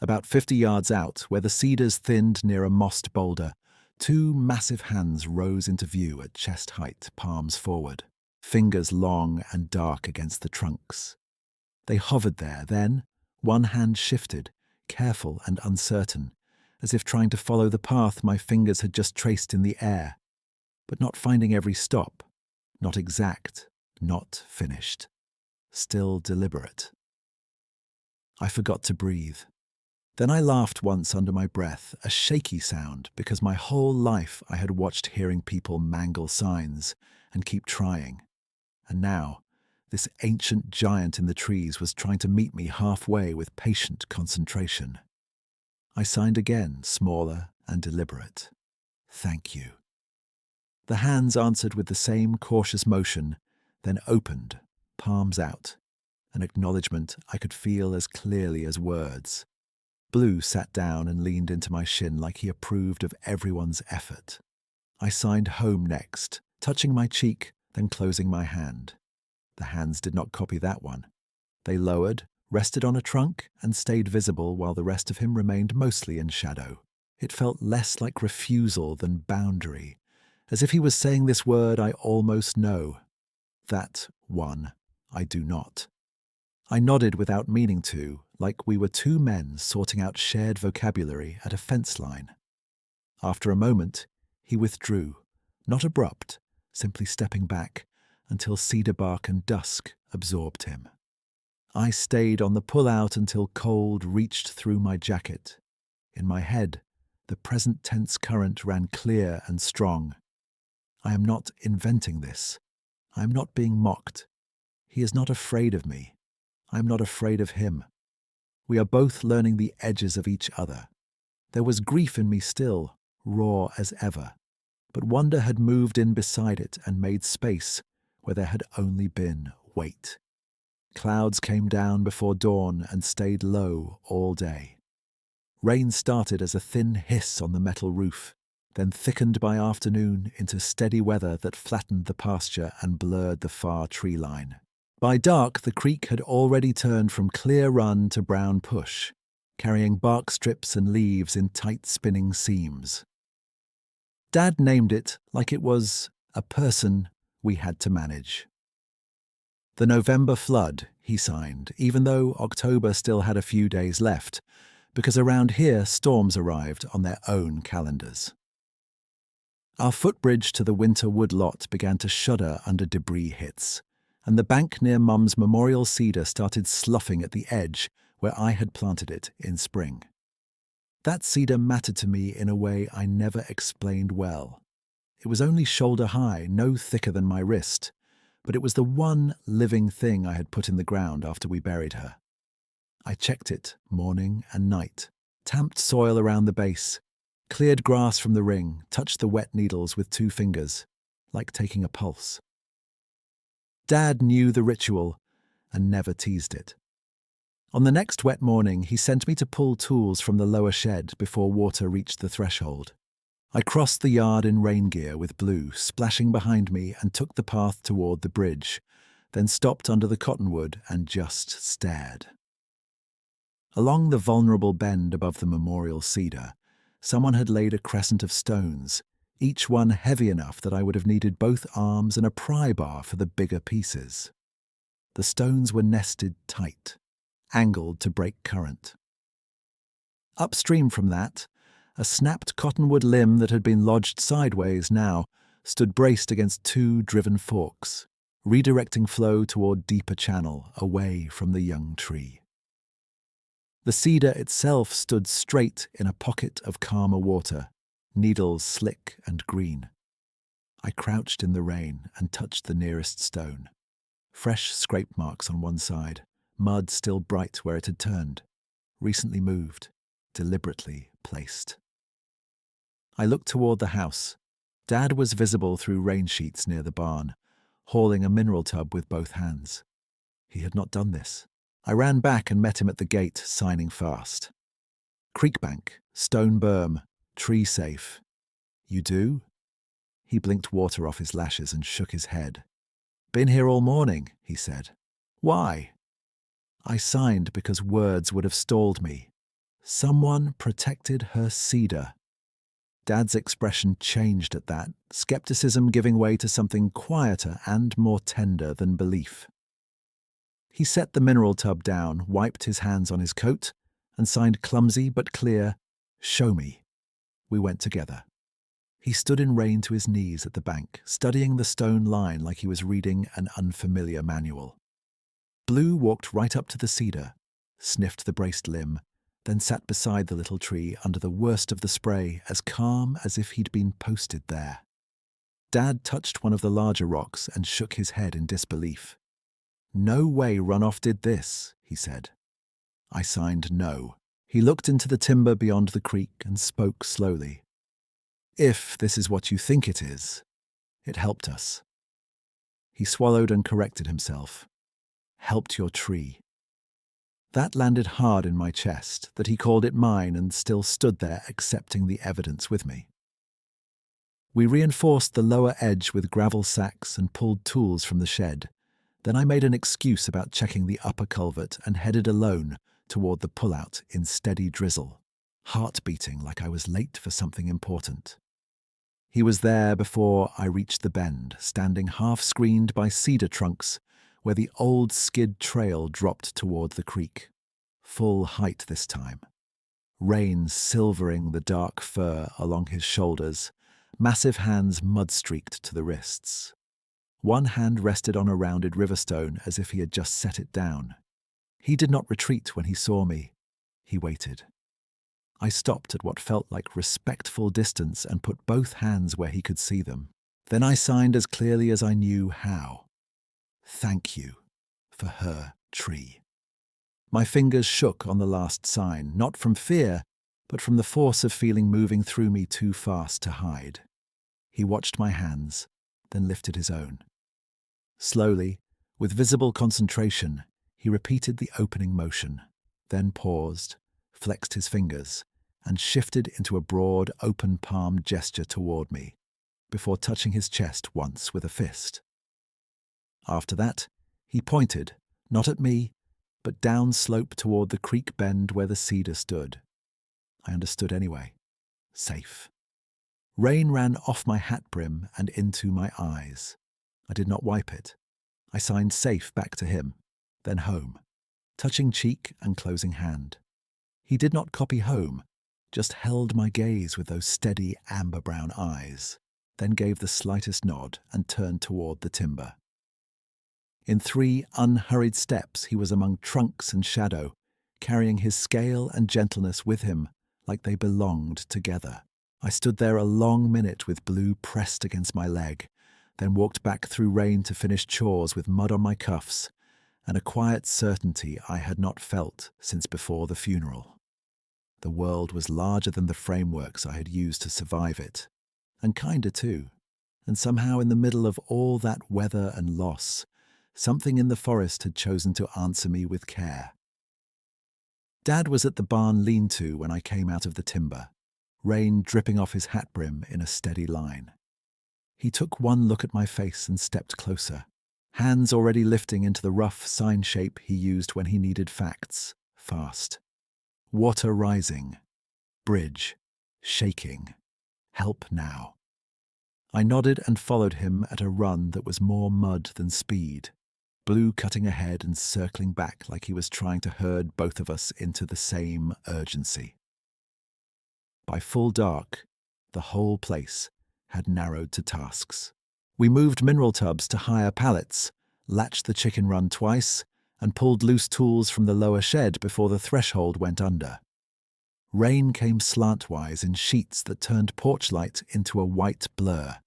About 50 yards out, where the cedars thinned near a mossed boulder, two massive hands rose into view at chest height, palms forward, fingers long and dark against the trunks. They hovered there, then one hand shifted, careful and uncertain, as if trying to follow the path my fingers had just traced in the air, but not finding every stop, not exact, not finished, still deliberate. I forgot to breathe. Then I laughed once under my breath, a shaky sound, because my whole life I had watched hearing people mangle signs and keep trying. And now, this ancient giant in the trees was trying to meet me halfway with patient concentration. I signed again, smaller and deliberate. "Thank you." The hands answered with the same cautious motion, then opened, palms out, an acknowledgement I could feel as clearly as words. Blue sat down and leaned into my shin like he approved of everyone's effort. I signed "home" next, touching my cheek, then closing my hand. The hands did not copy that one. They lowered, rested on a trunk, and stayed visible while the rest of him remained mostly in shadow. It felt less like refusal than boundary, as if he was saying this word I almost know. That one I do not. I nodded without meaning to, like we were two men sorting out shared vocabulary at a fence line. After a moment, he withdrew, not abrupt, simply stepping back, until cedar bark and dusk absorbed him. I stayed on the pull-out until cold reached through my jacket. In my head, the present tense current ran clear and strong. I am not inventing this. I am not being mocked. He is not afraid of me. I am not afraid of him. We are both learning the edges of each other. There was grief in me still, raw as ever, but wonder had moved in beside it and made space where there had only been weight. Clouds came down before dawn and stayed low all day. Rain started as a thin hiss on the metal roof, then thickened by afternoon into steady weather that flattened the pasture and blurred the far tree line. By dark, the creek had already turned from clear run to brown push, carrying bark strips and leaves in tight spinning seams. Dad named it like it was a person we had to manage. The November flood, he signed, even though October still had a few days left, because around here storms arrived on their own calendars. Our footbridge to the winter wood lot began to shudder under debris hits, and the bank near Mum's memorial cedar started sloughing at the edge where I had planted it in spring. That cedar mattered to me in a way I never explained well. It was only shoulder high, no thicker than my wrist, but it was the one living thing I had put in the ground after we buried her. I checked it morning and night, tamped soil around the base, cleared grass from the ring, touched the wet needles with 2 fingers, like taking a pulse. Dad knew the ritual and never teased it. On the next wet morning, he sent me to pull tools from the lower shed before water reached the threshold. I crossed the yard in rain gear with Blue splashing behind me and took the path toward the bridge, then stopped under the cottonwood and just stared. Along the vulnerable bend above the memorial cedar, someone had laid a crescent of stones, each one heavy enough that I would have needed both arms and a pry bar for the bigger pieces. The stones were nested tight, angled to break current. Upstream from that, a snapped cottonwood limb that had been lodged sideways now stood braced against 2 driven forks, redirecting flow toward deeper channel away from the young tree. The cedar itself stood straight in a pocket of calmer water, needles slick and green. I crouched in the rain and touched the nearest stone. Fresh scrape marks on one side, mud still bright where it had turned, recently moved, deliberately placed. I looked toward the house. Dad was visible through rain sheets near the barn, hauling a mineral tub with both hands. He had not done this. I ran back and met him at the gate, signing fast. Creek bank, stone berm, tree safe. You do? He blinked water off his lashes and shook his head. Been here all morning, he said. Why? I signed because words would have stalled me. Someone protected her cedar. Dad's expression changed at that, skepticism giving way to something quieter and more tender than belief. He set the mineral tub down, wiped his hands on his coat, and signed clumsy but clear, "Show me." We went together. He stood in rain to his knees at the bank, studying the stone line like he was reading an unfamiliar manual. Blue walked right up to the cedar, sniffed the braced limb, then sat beside the little tree under the worst of the spray, as calm as if he'd been posted there. Dad touched one of the larger rocks and shook his head in disbelief. No way runoff did this, he said. I signed no. He looked into the timber beyond the creek and spoke slowly. If this is what you think it is, it helped us. He swallowed and corrected himself. Helped your tree. That landed hard in my chest, that he called it mine and still stood there accepting the evidence with me. We reinforced the lower edge with gravel sacks and pulled tools from the shed. Then I made an excuse about checking the upper culvert and headed alone toward the pullout in steady drizzle, heart beating like I was late for something important. He was there before I reached the bend, standing half-screened by cedar trunks where the old skid trail dropped toward the creek. Full height this time. Rain silvering the dark fur along his shoulders, massive hands mud-streaked to the wrists. One hand rested on a rounded riverstone as if he had just set it down. He did not retreat when he saw me. He waited. I stopped at what felt like respectful distance and put both hands where he could see them. Then I signed as clearly as I knew how. Thank you for her tree. My fingers shook on the last sign, not from fear, but from the force of feeling moving through me too fast to hide. He watched my hands, then lifted his own. Slowly, with visible concentration, he repeated the opening motion, then paused, flexed his fingers, and shifted into a broad, open-palmed gesture toward me, before touching his chest once with a fist. After that, he pointed, not at me, but downslope toward the creek bend where the cedar stood. I understood anyway. Safe. Rain ran off my hat brim and into my eyes. I did not wipe it. I signed safe back to him, then home, touching cheek and closing hand. He did not copy home, just held my gaze with those steady amber-brown eyes, then gave the slightest nod and turned toward the timber. In 3 unhurried steps he was among trunks and shadow, carrying his scale and gentleness with him like they belonged together. I stood there a long minute with Blue pressed against my leg, then walked back through rain to finish chores with mud on my cuffs and a quiet certainty I had not felt since before the funeral. The world was larger than the frameworks I had used to survive it, and kinder too. And somehow in the middle of all that weather and loss, something in the forest had chosen to answer me with care. Dad was at the barn lean-to when I came out of the timber, rain dripping off his hat brim in a steady line. He took one look at my face and stepped closer, hands already lifting into the rough sign shape he used when he needed facts, fast. Water rising, bridge, shaking, help now. I nodded and followed him at a run that was more mud than speed, Blue cutting ahead and circling back like he was trying to herd both of us into the same urgency. By full dark, the whole place had narrowed to tasks. We moved mineral tubs to higher pallets, latched the chicken run twice, and pulled loose tools from the lower shed before the threshold went under. Rain came slantwise in sheets that turned porch light into a white blur,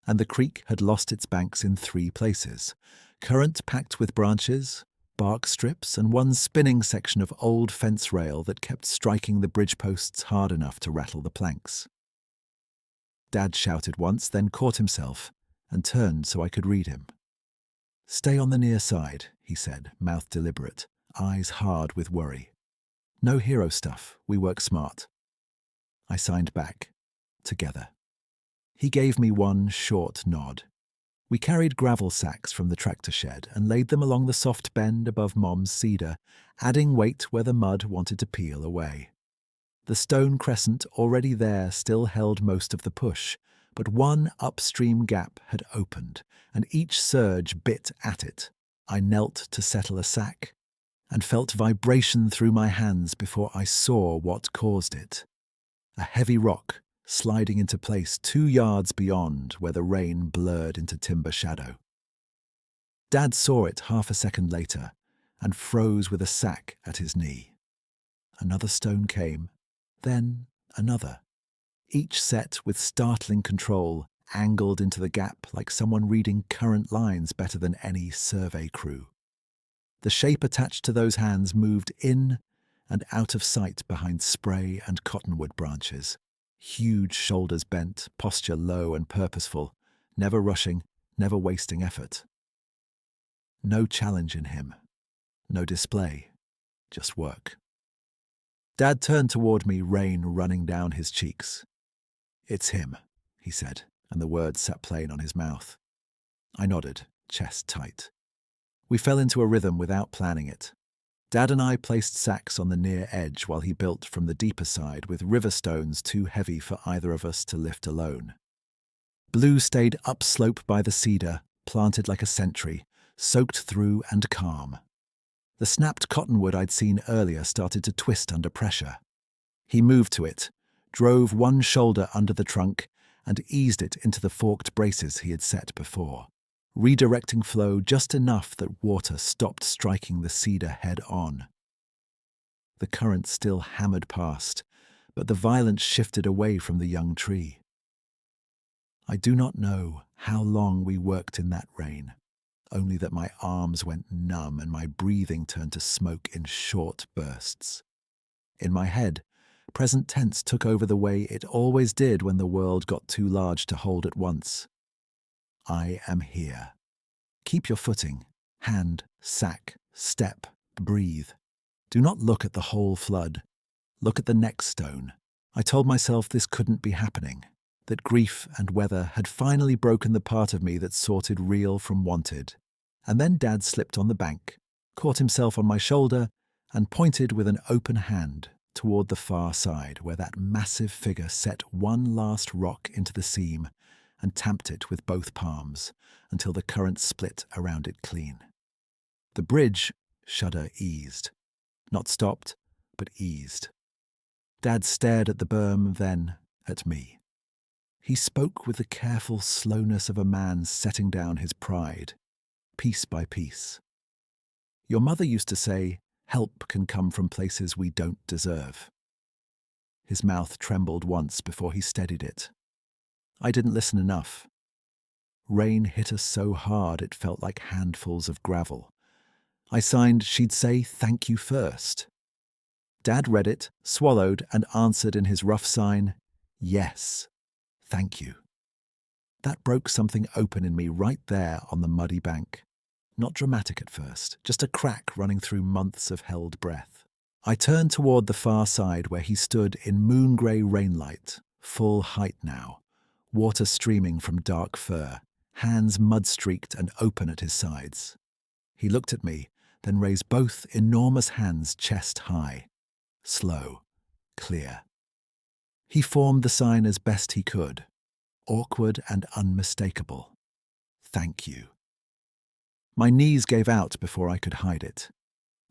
and the creek had lost its banks in 3 places. Current packed with branches, bark strips, and one spinning section of old fence rail that kept striking the bridge posts hard enough to rattle the planks. Dad shouted once, then caught himself and turned so I could read him. "Stay on the near side," he said, mouth deliberate, eyes hard with worry. "No hero stuff, we work smart." I signed back. Together. He gave me one short nod. We carried gravel sacks from the tractor shed and laid them along the soft bend above Mom's cedar, adding weight where the mud wanted to peel away. The stone crescent already there still held most of the push, but one upstream gap had opened, and each surge bit at it. I knelt to settle a sack and felt vibration through my hands before I saw what caused it. A heavy rock sliding into place 2 yards beyond where the rain blurred into timber shadow. Dad saw it half a second later and froze with a sack at his knee. Another stone came, then another, each set with startling control, angled into the gap like someone reading current lines better than any survey crew. The shape attached to those hands moved in and out of sight behind spray and cottonwood branches. Huge shoulders bent, posture low and purposeful, never rushing, never wasting effort. No challenge in him, no display, just work. Dad turned toward me, rain running down his cheeks. "It's him," he said, and the words sat plain on his mouth. I nodded, chest tight. We fell into a rhythm without planning it. Dad and I placed sacks on the near edge while he built from the deeper side with river stones too heavy for either of us to lift alone. Blue stayed upslope by the cedar, planted like a sentry, soaked through and calm. The snapped cottonwood I'd seen earlier started to twist under pressure. He moved to it, drove one shoulder under the trunk, and eased it into the forked braces he had set before, redirecting flow just enough that water stopped striking the cedar head-on. The current still hammered past, but the violence shifted away from the young tree. I do not know how long we worked in that rain, only that my arms went numb and my breathing turned to smoke in short bursts. In my head, present tense took over the way it always did when the world got too large to hold at once. I am here. Keep your footing. Hand, sack, step, breathe. Do not look at the whole flood. Look at the next stone. I told myself this couldn't be happening, that grief and weather had finally broken the part of me that sorted real from wanted. And then Dad slipped on the bank, caught himself on my shoulder, and pointed with an open hand toward the far side where that massive figure set one last rock into the seam and tamped it with both palms until the current split around it clean. The bridge shudder eased. Not stopped, but eased. Dad stared at the berm, then at me. He spoke with the careful slowness of a man setting down his pride, piece by piece. "Your mother used to say, help can come from places we don't deserve." His mouth trembled once before he steadied it. I didn't listen enough. Rain hit us so hard it felt like handfuls of gravel. I signed she'd say thank you first. Dad read it, swallowed, and answered in his rough sign, "Yes, thank you." That broke something open in me right there on the muddy bank. Not dramatic at first, just a crack running through months of held breath. I turned toward the far side where he stood in moon-grey rainlight, full height now, water streaming from dark fur, hands mud-streaked and open at his sides. He looked at me, then raised both enormous hands chest high, slow, clear. He formed the sign as best he could, awkward and unmistakable. Thank you. My knees gave out before I could hide it.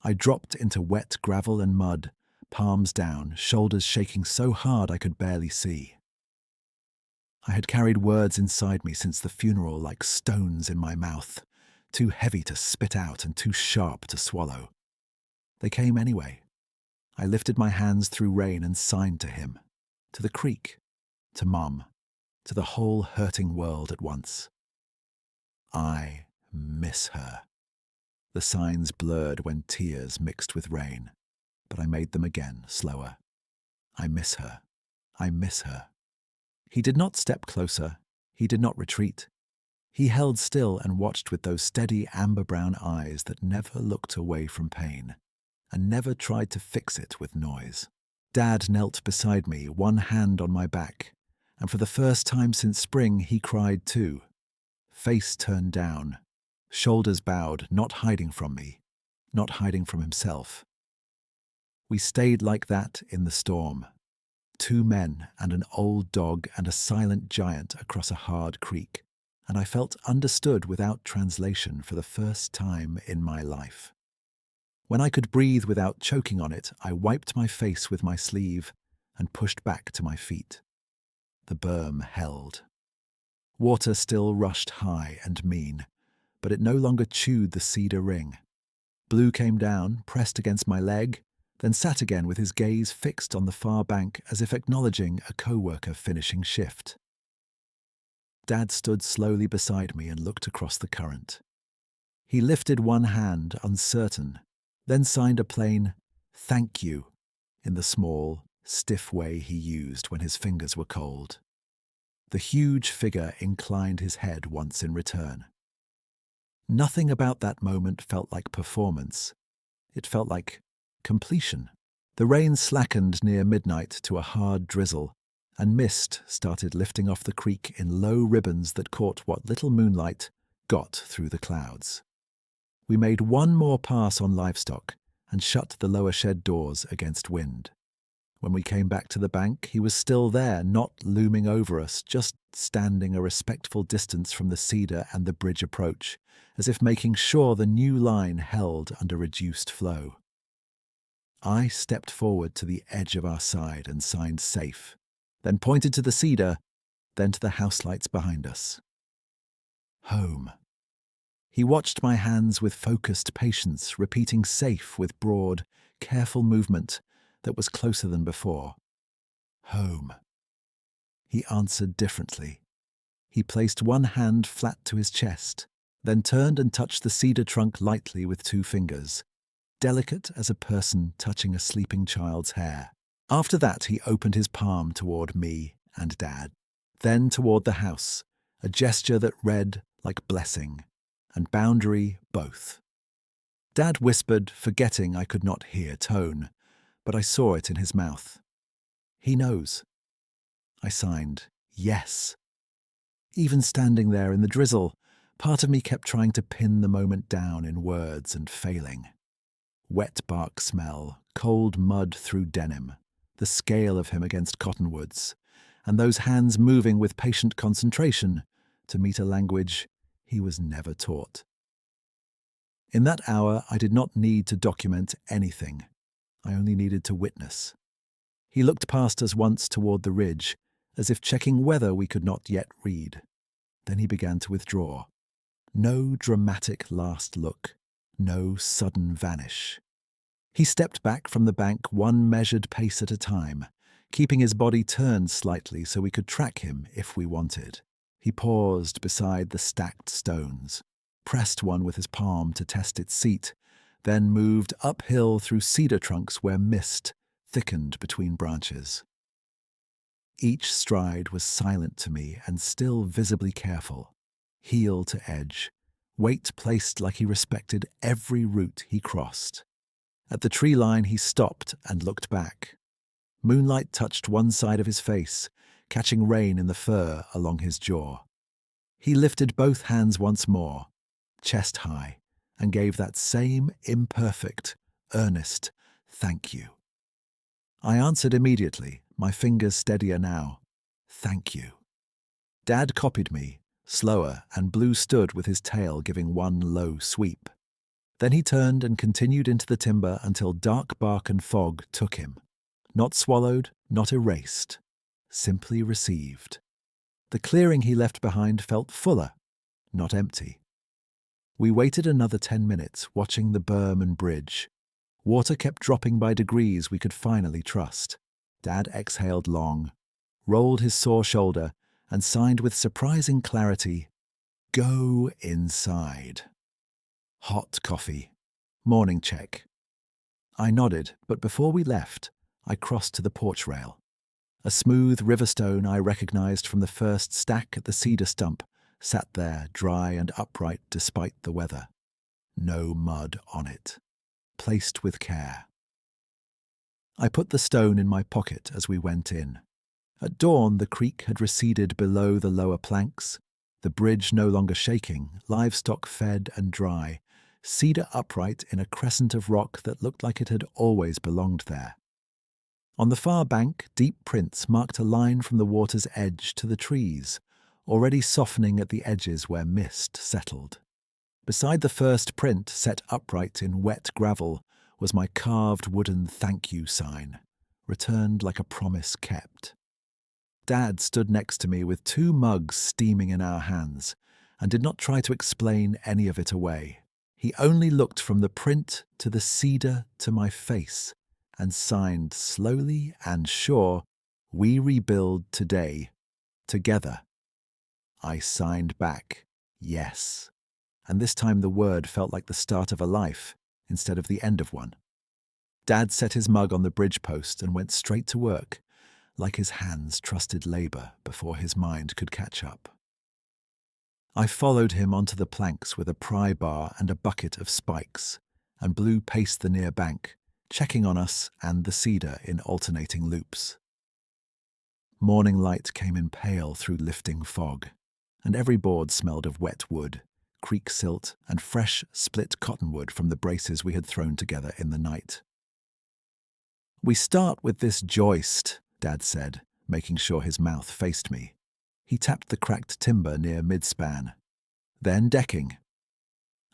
I dropped into wet gravel and mud, palms down, shoulders shaking so hard I could barely see. I had carried words inside me since the funeral like stones in my mouth, too heavy to spit out and too sharp to swallow. They came anyway. I lifted my hands through rain and signed to him, to the creek, to Mom, to the whole hurting world at once. I miss her. The signs blurred when tears mixed with rain, but I made them again, slower. I miss her. I miss her. He did not step closer. He did not retreat. He held still and watched with those steady amber-brown eyes that never looked away from pain and never tried to fix it with noise. Dad knelt beside me, one hand on my back, and for the first time since spring he cried too, face turned down, shoulders bowed, not hiding from me, not hiding from himself. We stayed like that in the storm. 2 men and an old dog and a silent giant across a hard creek, and I felt understood without translation for the first time in my life. When I could breathe without choking on it, I wiped my face with my sleeve and pushed back to my feet. The berm held. Water still rushed high and mean, but it no longer chewed the cedar ring. Blue came down, pressed against my leg, then sat again with his gaze fixed on the far bank as if acknowledging a co-worker finishing shift. Dad stood slowly beside me and looked across the current. He lifted one hand, uncertain, then signed a plain, "Thank you," in the small, stiff way he used when his fingers were cold. The huge figure inclined his head once in return. Nothing about that moment felt like performance. It felt like completion. The rain slackened near midnight to a hard drizzle, and mist started lifting off the creek in low ribbons that caught what little moonlight got through the clouds. We made one more pass on livestock and shut the lower shed doors against wind. When we came back to the bank, he was still there, not looming over us, just standing a respectful distance from the cedar and the bridge approach, as if making sure the new line held under reduced flow. I stepped forward to the edge of our side and signed safe, then pointed to the cedar, then to the house lights behind us. Home. He watched my hands with focused patience, repeating safe with broad, careful movement that was closer than before. Home. He answered differently. He placed one hand flat to his chest, then turned and touched the cedar trunk lightly with 2 fingers, delicate as a person touching a sleeping child's hair. After that, he opened his palm toward me and Dad, then toward the house, a gesture that read like blessing and boundary both. Dad whispered, forgetting I could not hear tone, but I saw it in his mouth. He knows. I signed, yes. Even standing there in the drizzle, part of me kept trying to pin the moment down in words and failing. Wet bark smell, cold mud through denim, the scale of him against cottonwoods, and those hands moving with patient concentration to meet a language he was never taught. In that hour, I did not need to document anything. I only needed to witness. He looked past us once toward the ridge, as if checking whether we could not yet read. Then he began to withdraw. No dramatic last look, no sudden vanish. He stepped back from the bank one measured pace at a time, keeping his body turned slightly so we could track him if we wanted. He paused beside the stacked stones, pressed one with his palm to test its seat, then moved uphill through cedar trunks where mist thickened between branches. Each stride was silent to me and still visibly careful, heel to edge, weight placed like he respected every route he crossed. At the tree line he stopped and looked back. Moonlight touched one side of his face, catching rain in the fur along his jaw. He lifted both hands once more, chest high, and gave that same imperfect, earnest thank you. I answered immediately, my fingers steadier now. Thank you. Dad copied me, slower, and Blue stood with his tail giving one low sweep. Then he turned and continued into the timber until dark bark and fog took him. Not swallowed, not erased, simply received. The clearing he left behind felt fuller, not empty. We waited another 10 minutes, watching the berm and bridge. Water kept dropping by degrees we could finally trust. Dad exhaled long, rolled his sore shoulder, and signed with surprising clarity, "Go inside." Hot coffee. Morning check. I nodded, but before we left, I crossed to the porch rail. A smooth river stone I recognized from the first stack at the cedar stump sat there, dry and upright despite the weather. No mud on it. Placed with care. I put the stone in my pocket as we went in. At dawn, the creek had receded below the lower planks, the bridge no longer shaking, livestock fed and dry, cedar upright in a crescent of rock that looked like it had always belonged there. On the far bank, deep prints marked a line from the water's edge to the trees, already softening at the edges where mist settled. Beside the first print, set upright in wet gravel, was my carved wooden thank you sign, returned like a promise kept. Dad stood next to me with 2 mugs steaming in our hands, and did not try to explain any of it away. He only looked from the print to the cedar to my face, and signed slowly and sure, "We rebuild today, together." I signed back, yes, and this time the word felt like the start of a life instead of the end of one. Dad set his mug on the bridge post and went straight to work, like his hands trusted labour before his mind could catch up. I followed him onto the planks with a pry bar and a bucket of spikes, and Blue paced the near bank, checking on us and the cedar in alternating loops. Morning light came in pale through lifting fog, and every board smelled of wet wood, creek silt, and fresh split cottonwood from the braces we had thrown together in the night. "We start with this joist," Dad said, making sure his mouth faced me. He tapped the cracked timber near midspan. "Then decking."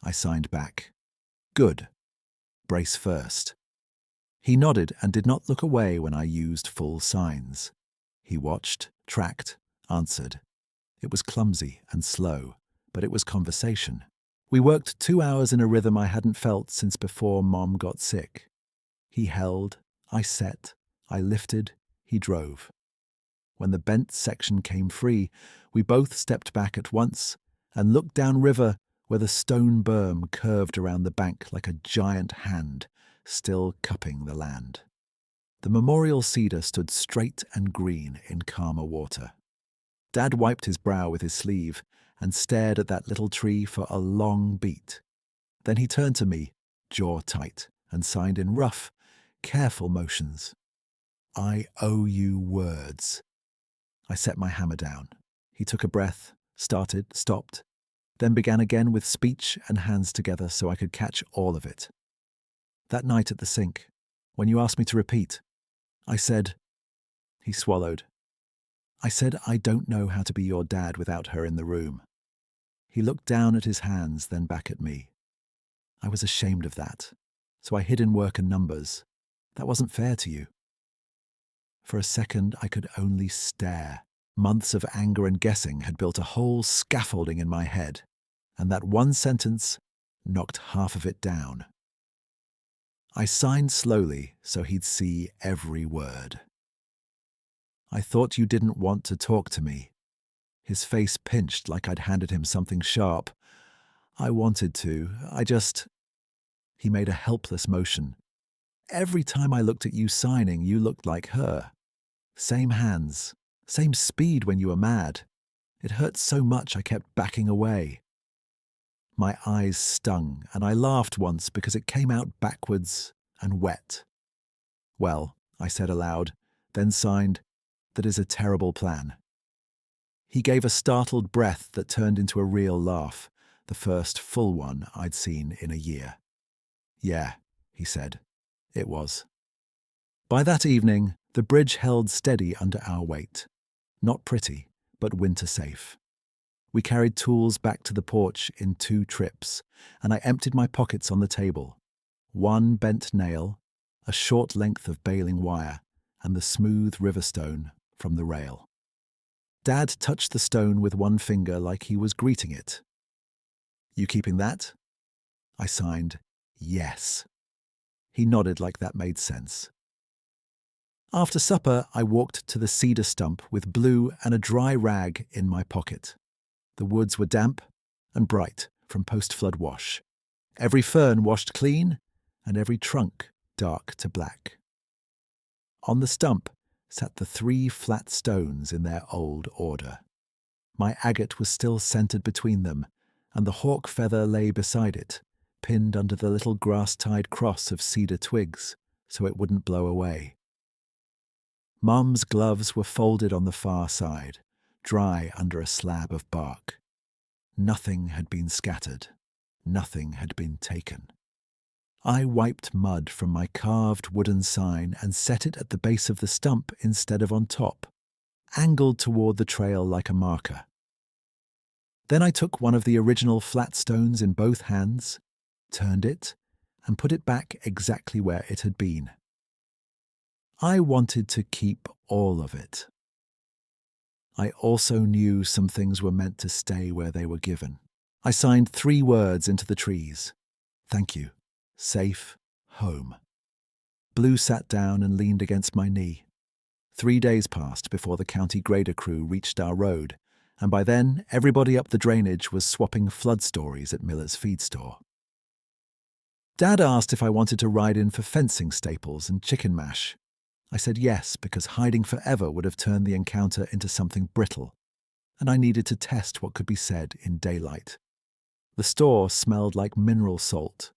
I signed back. "Good. Brace first." He nodded and did not look away when I used full signs. He watched, tracked, answered. It was clumsy and slow, but it was conversation. We worked 2 hours in a rhythm I hadn't felt since before Mom got sick. He held, I set, I lifted, he drove. When the bent section came free, we both stepped back at once and looked down river where the stone berm curved around the bank like a giant hand, still cupping the land. The memorial cedar stood straight and green in calmer water. Dad wiped his brow with his sleeve and stared at that little tree for a long beat. Then he turned to me, jaw tight, and signed in rough, careful motions. "I owe you words." I set my hammer down. He took a breath, started, stopped, then began again with speech and hands together so I could catch all of it. "That night at the sink, when you asked me to repeat, I said," he swallowed, "I said I don't know how to be your dad without her in the room." He looked down at his hands, then back at me. I was ashamed of that, so I hid in work and numbers. That wasn't fair to you. For a second, I could only stare. Months of anger and guessing had built a whole scaffolding in my head, and that one sentence knocked half of it down. I signed slowly so he'd see every word. "I thought you didn't want to talk to me." His face pinched like I'd handed him something sharp. "I wanted to. He made a helpless motion. "Every time I looked at you signing, you looked like her. Same hands, same speed when you were mad. It hurt so much I kept backing away." My eyes stung, and I laughed once because it came out backwards and wet. "Well," I said aloud, then signed, "that is a terrible plan." He gave a startled breath that turned into a real laugh, the first full one I'd seen in a year. "Yeah," he said, "it was." By that evening, the bridge held steady under our weight. Not pretty, but winter safe. We carried tools back to the porch in 2 trips, and I emptied my pockets on the table. 1 bent nail, a short length of baling wire, and the smooth river stone from the rail. Dad touched the stone with 1 finger like he was greeting it. "You keeping that?" I signed, "Yes." He nodded like that made sense. After supper, I walked to the cedar stump with Blue and a dry rag in my pocket. The woods were damp and bright from post-flood wash. Every fern washed clean and every trunk dark to black. On the stump sat the 3 flat stones in their old order. My agate was still centered between them, and the hawk feather lay beside it, pinned under the little grass-tied cross of cedar twigs, so it wouldn't blow away. Mum's gloves were folded on the far side, dry under a slab of bark. Nothing had been scattered. Nothing had been taken. I wiped mud from my carved wooden sign and set it at the base of the stump instead of on top, angled toward the trail like a marker. Then I took one of the original flat stones in both hands, turned it, and put it back exactly where it had been. I wanted to keep all of it. I also knew some things were meant to stay where they were given. I signed 3 words into the trees. Thank you. Safe. Home. Blue sat down and leaned against my knee. 3 days passed before the county grader crew reached our road, and by then everybody up the drainage was swapping flood stories at Miller's feed store. Dad asked if I wanted to ride in for fencing staples and chicken mash. I said yes, because hiding forever would have turned the encounter into something brittle, and I needed to test what could be said in daylight. The store smelled like mineral salt,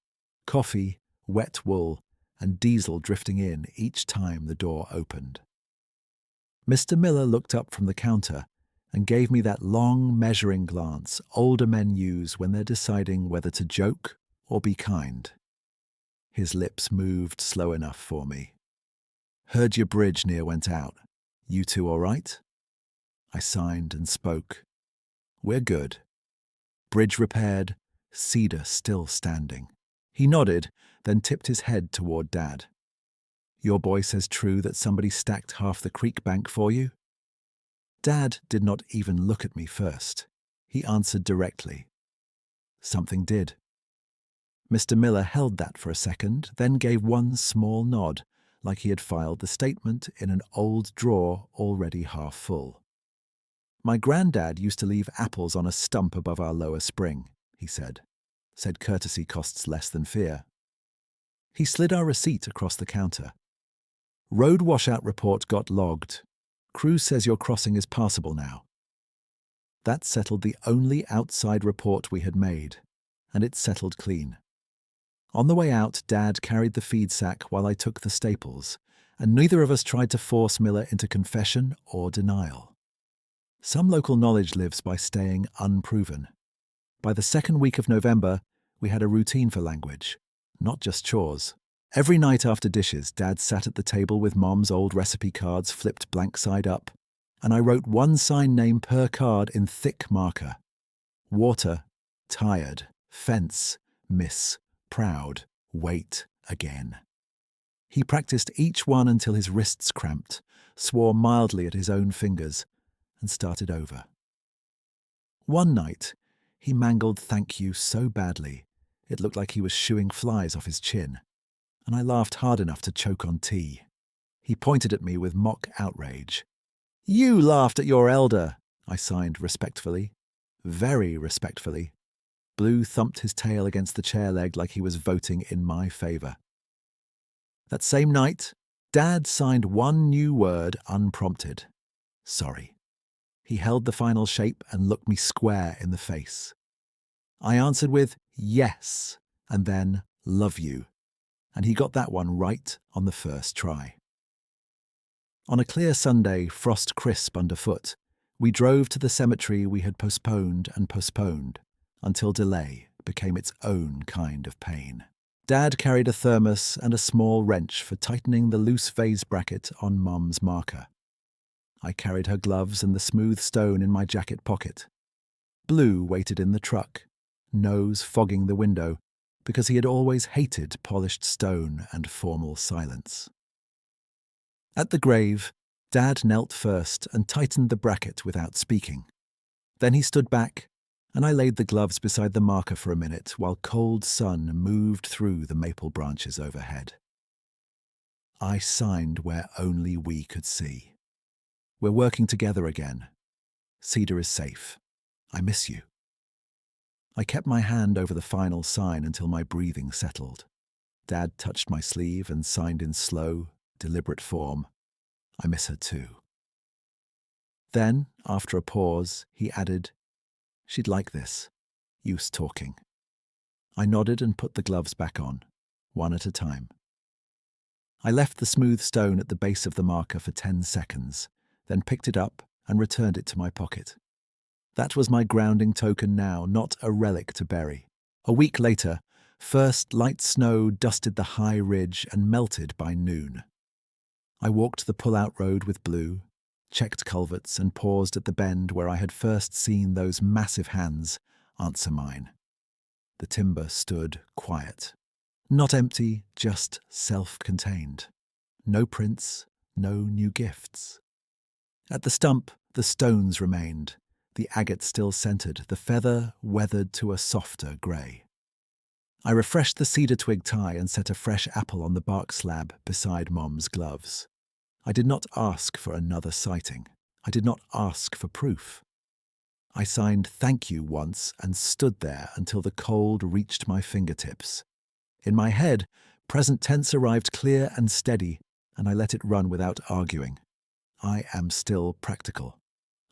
coffee, wet wool, and diesel drifting in each time the door opened. Mr. Miller looked up from the counter and gave me that long, measuring glance older men use when they're deciding whether to joke or be kind. His lips moved slow enough for me. Heard your bridge near went out. You two all right? I signed and spoke. We're good. Bridge repaired, cedar still standing. He nodded, then tipped his head toward Dad. Your boy says true that somebody stacked half the creek bank for you? Dad did not even look at me first. He answered directly. Something did. Mr. Miller held that for a second, then gave one small nod, like he had filed the statement in an old drawer already half full. My granddad used to leave apples on a stump above our lower spring, he said. Said courtesy costs less than fear. He slid our receipt across the counter. Road washout report got logged. Crew says your crossing is passable now. That settled the only outside report we had made, and it settled clean. On the way out, Dad carried the feed sack while I took the staples, and neither of us tried to force Miller into confession or denial. Some local knowledge lives by staying unproven. By the second week of November, we had a routine for language, not just chores. Every night after dishes, Dad sat at the table with Mom's old recipe cards flipped blank side up, and I wrote one sign name per card in thick marker. Water, tired, fence, miss, proud, wait, again. He practiced each one until his wrists cramped, swore mildly at his own fingers, and started over. One night, he mangled thank you so badly, it looked like he was shooing flies off his chin, and I laughed hard enough to choke on tea. He pointed at me with mock outrage. You laughed at your elder, I signed respectfully. Very respectfully. Blue thumped his tail against the chair leg like he was voting in my favour. That same night, Dad signed one new word unprompted. Sorry. He held the final shape and looked me square in the face. I answered with yes, and then love you, and he got that one right on the first try. On a clear Sunday, frost crisp underfoot, we drove to the cemetery we had postponed and postponed, until delay became its own kind of pain. Dad carried a thermos and a small wrench for tightening the loose vase bracket on Mum's marker. I carried her gloves and the smooth stone in my jacket pocket. Blue waited in the truck, nose fogging the window, because he had always hated polished stone and formal silence. At the grave, Dad knelt first and tightened the bracket without speaking. Then he stood back, and I laid the gloves beside the marker for a minute while cold sun moved through the maple branches overhead. I signed where only we could see. We're working together again. Cedar is safe. I miss you. I kept my hand over the final sign until my breathing settled. Dad touched my sleeve and signed in slow, deliberate form. I miss her too. Then, after a pause, he added, she'd like this. Use talking. I nodded and put the gloves back on, one at a time. I left the smooth stone at the base of the marker for 10 seconds, then picked it up and returned it to my pocket. That was my grounding token now, not a relic to bury. A week later, first light snow dusted the high ridge and melted by noon. I walked the pull-out road with Blue, checked culverts and paused at the bend where I had first seen those massive hands answer mine. The timber stood quiet. Not empty, just self-contained. No prints, no new gifts. At the stump, the stones remained, the agate still scented, the feather weathered to a softer grey. I refreshed the cedar twig tie and set a fresh apple on the bark slab beside Mom's gloves. I did not ask for another sighting. I did not ask for proof. I signed thank you once and stood there until the cold reached my fingertips. In my head, present tense arrived clear and steady, and I let it run without arguing. I am still practical.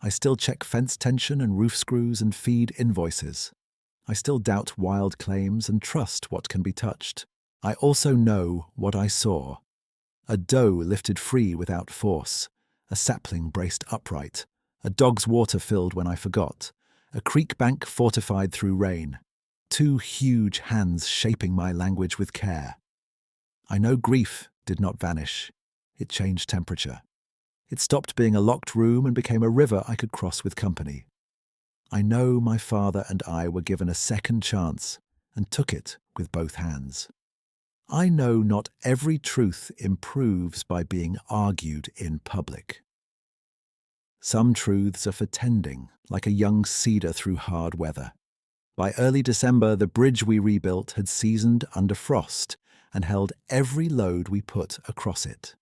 I still check fence tension and roof screws and feed invoices. I still doubt wild claims and trust what can be touched. I also know what I saw. A doe lifted free without force. A sapling braced upright. A dog's water filled when I forgot. A creek bank fortified through rain. 2 huge hands shaping my language with care. I know grief did not vanish. It changed temperature. It stopped being a locked room and became a river I could cross with company. I know my father and I were given a second chance and took it with both hands. I know not every truth improves by being argued in public. Some truths are for tending, like a young cedar through hard weather. By early December, the bridge we rebuilt had seasoned under frost and held every load we put across it.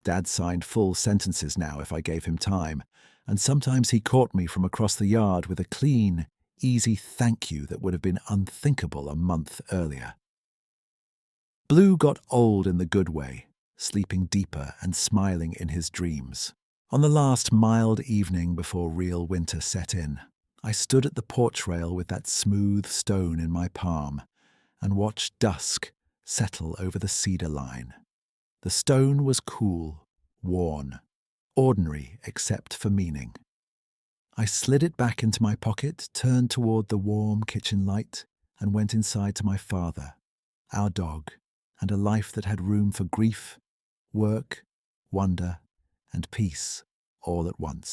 Dad signed full sentences now if I gave him time, and sometimes he caught me from across the yard with a clean, easy thank you that would have been unthinkable a month earlier. Blue got old in the good way, sleeping deeper and smiling in his dreams. On the last mild evening before real winter set in, I stood at the porch rail with that smooth stone in my palm and watched dusk settle over the cedar line. The stone was cool, worn, ordinary except for meaning. I slid it back into my pocket, turned toward the warm kitchen light, and went inside to my father, our dog, and a life that had room for grief, work, wonder, and peace all at once.